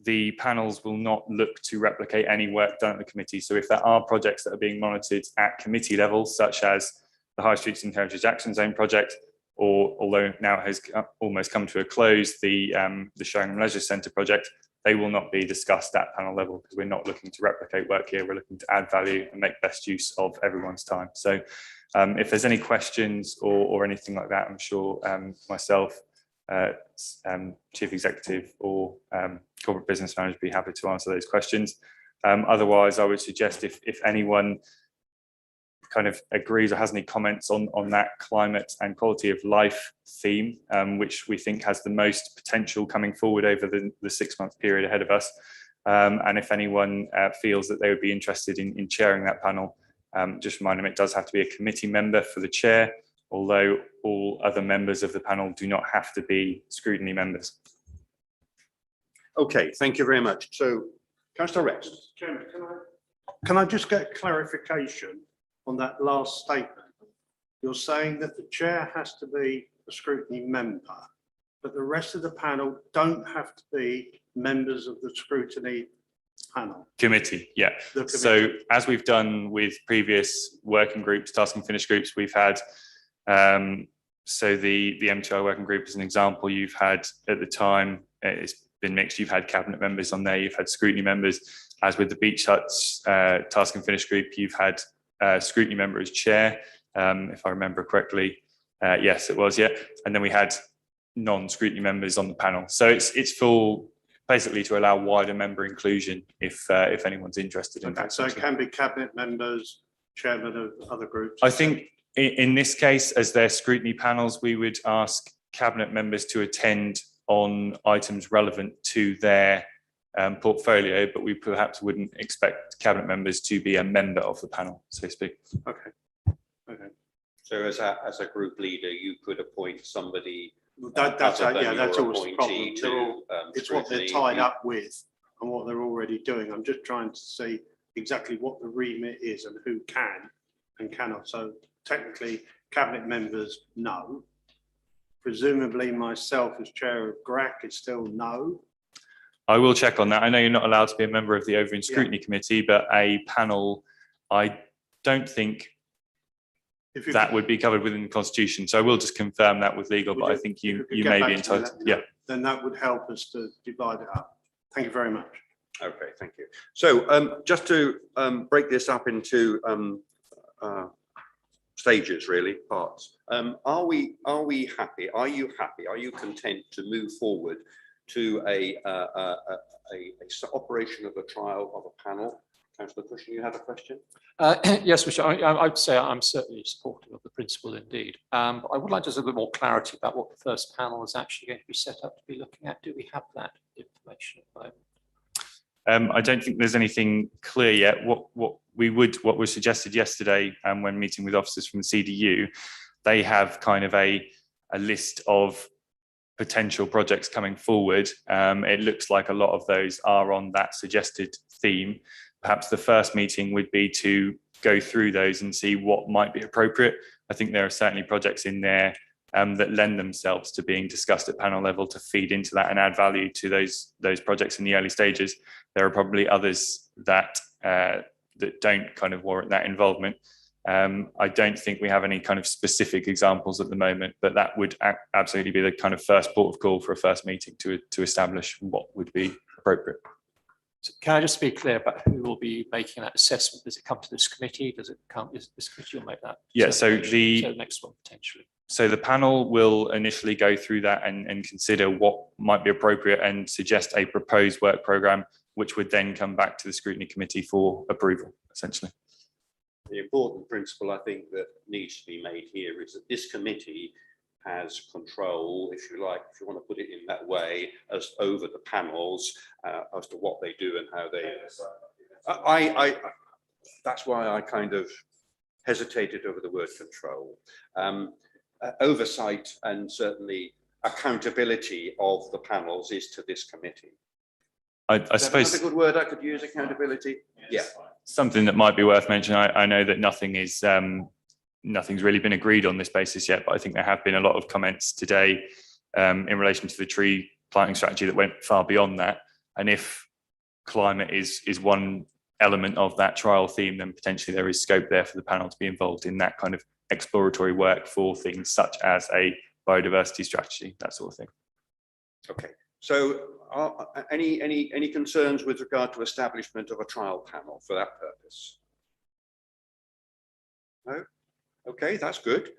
the panels will not look to replicate any work done at the committee. So if there are projects that are being monitored at committee level, such as the High Streets and Heritage Action Zone project, or although now has almost come to a close, the Sheringham Leisure Centre project, they will not be discussed at panel level because we're not looking to replicate work here. We're looking to add value and make best use of everyone's time. So if there's any questions or anything like that, I'm sure myself, chief executive or corporate business manager would be happy to answer those questions. Otherwise, I would suggest if anyone kind of agrees or has any comments on that climate and quality of life theme, which we think has the most potential coming forward over the 6-month period ahead of us. And if anyone feels that they would be interested in chairing that panel, just remind them it does have to be a committee member for the chair, although all other members of the panel do not have to be scrutiny members. Okay, thank you very much. So, Councillor Rex. Chairman, can I just get clarification on that last statement? You're saying that the chair has to be a scrutiny member, but the rest of the panel don't have to be members of the scrutiny panel? Committee, yeah. So as we've done with previous working groups, task and finish groups, we've had, so the MTI working group is an example. You've had at the time, it's been mixed. You've had cabinet members on there, you've had scrutiny members, as with the Beach Huts task and finish group, you've had scrutiny member as chair, if I remember correctly. Yes, it was, yeah. And then we had non-scrutiny members on the panel. So it's full, basically to allow wider member inclusion if anyone's interested in that. So it can be cabinet members, chairman of other groups. I think in this case, as their scrutiny panels, we would ask cabinet members to attend on items relevant to their portfolio, but we perhaps wouldn't expect cabinet members to be a member of the panel, so to speak. Okay. Okay. So as a group leader, you could appoint somebody. That's other than yeah, that's your always the appointee problem. It's what they're scrutiny. tied up with and what they're already doing. I'm just trying to see exactly what the remit is and who can and cannot. So technically, cabinet members, no. Presumably myself as chair of GRAC is still no. I will check on that. I know you're not allowed to be a member of the Overall Scrutiny Committee, but a panel, I don't think that would be covered within the Constitution. So I will just confirm that with legal, but I think you may be entitled. Yeah. Then that would help us to divide it up. Thank you very much. Okay, thank you. So just to break this up into stages, really, parts. Are we happy? Are you happy? Are you content to move forward to a operation of a trial of a panel? Councillor Cushing, you have a question? Yes, which I would say I'm certainly supportive of the principle indeed. But I would like just a bit more clarity about what the first panel is actually going to be set up to be looking at. Do we have that information at the moment? I don't think there's anything clear yet. What was suggested yesterday when meeting with officers from the CDU, they have kind of a list of potential projects coming forward. It looks like a lot of those are on that suggested theme. Perhaps the first meeting would be to go through those and see what might be appropriate. I think there are certainly projects in there that lend themselves to being discussed at panel level to feed into that and add value to those projects in the early stages. There are probably others that don't kind of warrant that involvement. I don't think we have any kind of specific examples at the moment, but that would absolutely be the kind of first port of call for a first meeting to establish what would be appropriate. So can I just be clear about who will be making that assessment? Does it come to this committee? Does it come, is this committee will make that? Yeah, so the next one potentially. So the panel will initially go through that and consider what might be appropriate and suggest a proposed work programme, which would then come back to the scrutiny committee for approval, essentially. The important principle I think that needs to be made here is that this committee has control, if you like, if you want to put it in that way, as over the panels as to what they do and how they. That's why I kind of hesitated over the word control. Oversight and certainly accountability of the panels is to this committee. I suppose that's a good word I could use, accountability. Yeah. Something that might be worth mentioning. I know that nothing's really been agreed on this basis yet, but I think there have been a lot of comments today in relation to the tree planting strategy that went far beyond that. And if climate is one element of that trial theme, then potentially there is scope there for the panel to be involved in that kind of exploratory work for things such as a biodiversity strategy, that sort of thing. Okay. So any concerns with regard to establishment of a trial panel for that purpose? No? Okay, that's good.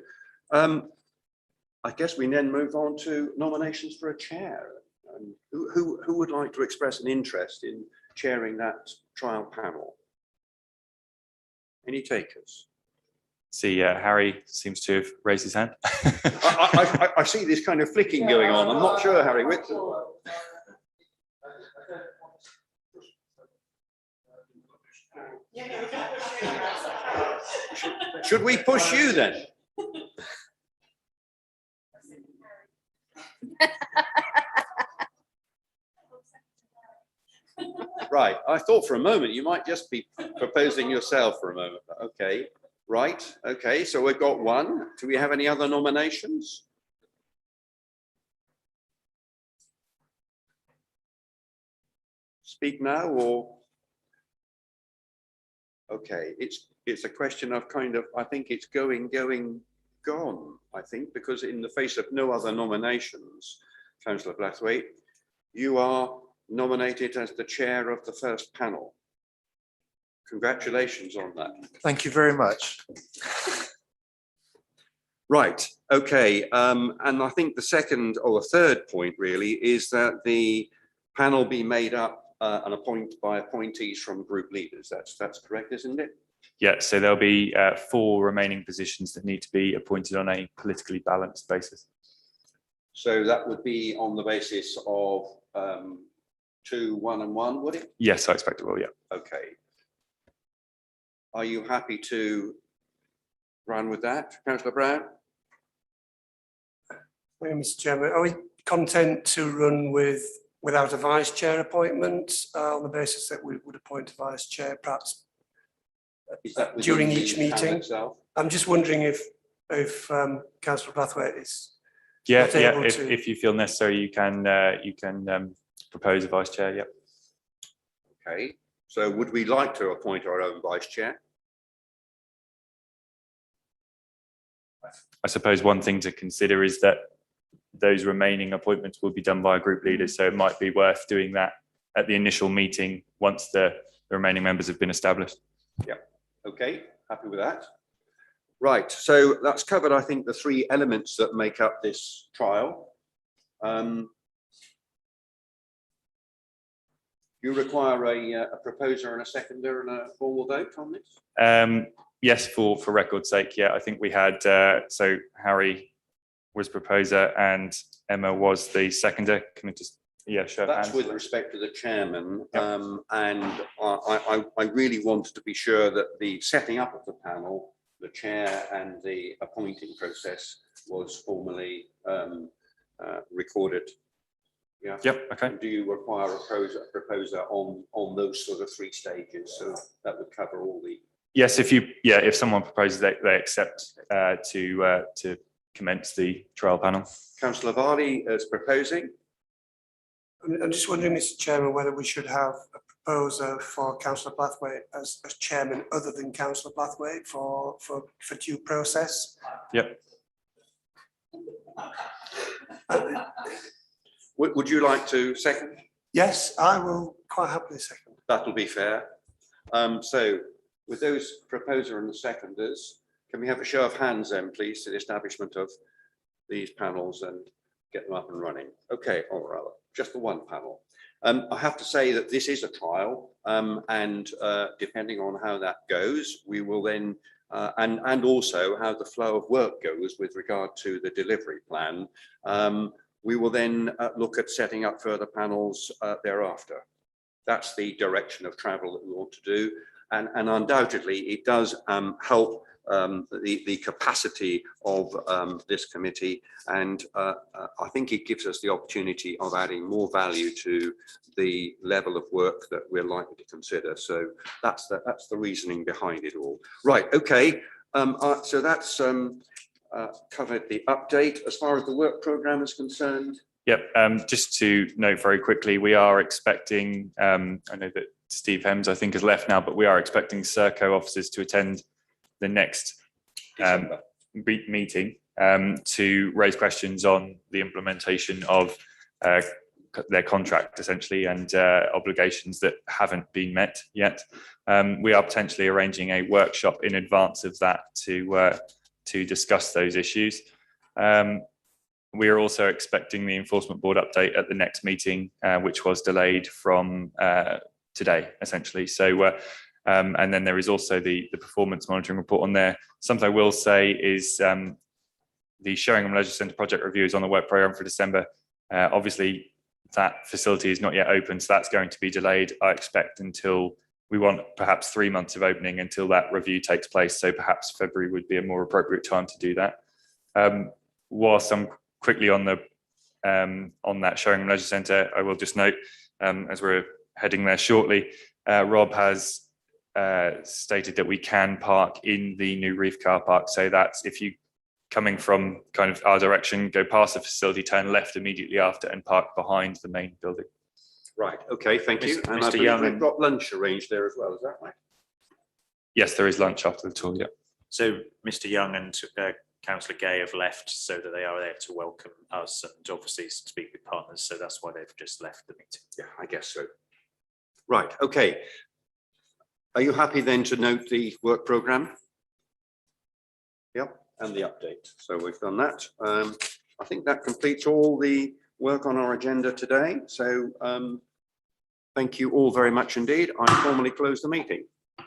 I guess we then move on to nominations for a chair. Who would like to express an interest in chairing that trial panel? Any takers? See, Harry seems to have raised his hand. I see this kind of flicking going on. I'm not sure, Harry. Should we push you then? Right. I thought for a moment you might just be proposing yourself for a moment. Okay. Right. Okay. So we've got one. Do we have any other nominations? Speak now or? Okay. It's a question of kind of, I think it's going, gone, I think, because in the face of no other nominations, Councillor Blathwaite, you are nominated as the chair of the first panel. Congratulations on that. Thank you very much. Right, okay, and I think the second or the third point really is that the panel be made up by appointees from group leaders. That's correct, isn't it? Yeah, so there'll be 4 remaining positions that need to be appointed on a politically balanced basis. So that would be on the basis of 2, 1 and 1, would it? Yes, I expect it will, yeah. Okay. Are you happy to run with that, Councillor Brown? Thank you, Mr. Chairman. Are we content to run without a vice chair appointment on the basis that we would appoint a vice chair perhaps during each meeting? I'm just wondering if Councillor Blathwaite is Yeah, not yeah. able to. If you feel necessary, you can propose a vice chair. Yep. Okay. So would we like to appoint our own vice chair? I suppose one thing to consider is that those remaining appointments will be done by a group leader, so it might be worth doing that at the initial meeting once the remaining members have been established. Yeah. Okay. Happy with that. Right. So that's covered, I think, the 3 elements that make up this trial. You require a proposer and a seconder and a formal vote on this? Yes, for record's sake, yeah. I think we had, so Harry was proposer and Emma was the seconder. Can I just, yeah, show That's hands? with respect to the chairman. Yep. And I really wanted to be sure that the setting up of the panel, the chair and the appointing process was formally recorded. Yeah. Yep. Okay. And do you require a proposer on those sort of 3 stages? So that would cover all the. Yes, if someone proposes they accept to commence the trial panel. Councillor Varley is proposing. I'm just wondering, Mr. Chairman, whether we should have a proposer for Councillor Blathwaite as chairman other than Councillor Blathwaite for due process. Yep. Would you like to second? Yes, I will quite happily second. That'll be fair. So with those proposer and the seconders, can we have a show of hands then, please, to the establishment of these panels and get them up and running? Okay, or rather, just the one panel. I have to say that this is a trial, and depending on how that goes, we will then, and also how the flow of work goes with regard to the delivery plan, we will then look at setting up further panels thereafter. That's the direction of travel that we want to do. And undoubtedly, it does help the capacity of this committee. And I think it gives us the opportunity of adding more value to the level of work that we're likely to consider. So that's the reasoning behind it all. Right, okay. So that's covered the update. As far as the work programme is concerned. Yep, just to note very quickly, we are expecting, I know that Steve Hems, I think, has left now, but we are expecting Serco officers to attend the next meeting to raise questions on the implementation of their contract, essentially, and obligations that haven't been met yet. We are potentially arranging a workshop in advance of that to discuss those issues. We are also expecting the Enforcement Board update at the next meeting, which was delayed from today, essentially. So, and then there is also the performance monitoring report on there. Something I will say is the Sheringham Leisure Centre project review is on the work programme for December. Obviously, that facility is not yet open, so that's going to be delayed, I expect, until we want perhaps 3 months of opening until that review takes place. So perhaps February would be a more appropriate time to do that. Whilst I'm quickly on that Sheringham Leisure Centre, I will just note, as we're heading there shortly, Rob has stated that we can park in the new reef car park. So that's if you coming from kind of our direction, go past the facility, turn left immediately after and park behind the main building. Right, okay, thank you. And I Mr. believe Young, we've got lunch arranged there as well, is that right? Yes, there is lunch after the tour, yeah. So Mr. Young and Councillor Gay have left so that they are there to welcome us and obviously speak with partners. So that's why they've just left the meeting. Yeah, I guess so. Right, okay. Are you happy then to note the work programme? Yep, and the update. So we've done that. I think that completes all the work on our agenda today. So thank you all very much indeed. I formally close the meeting.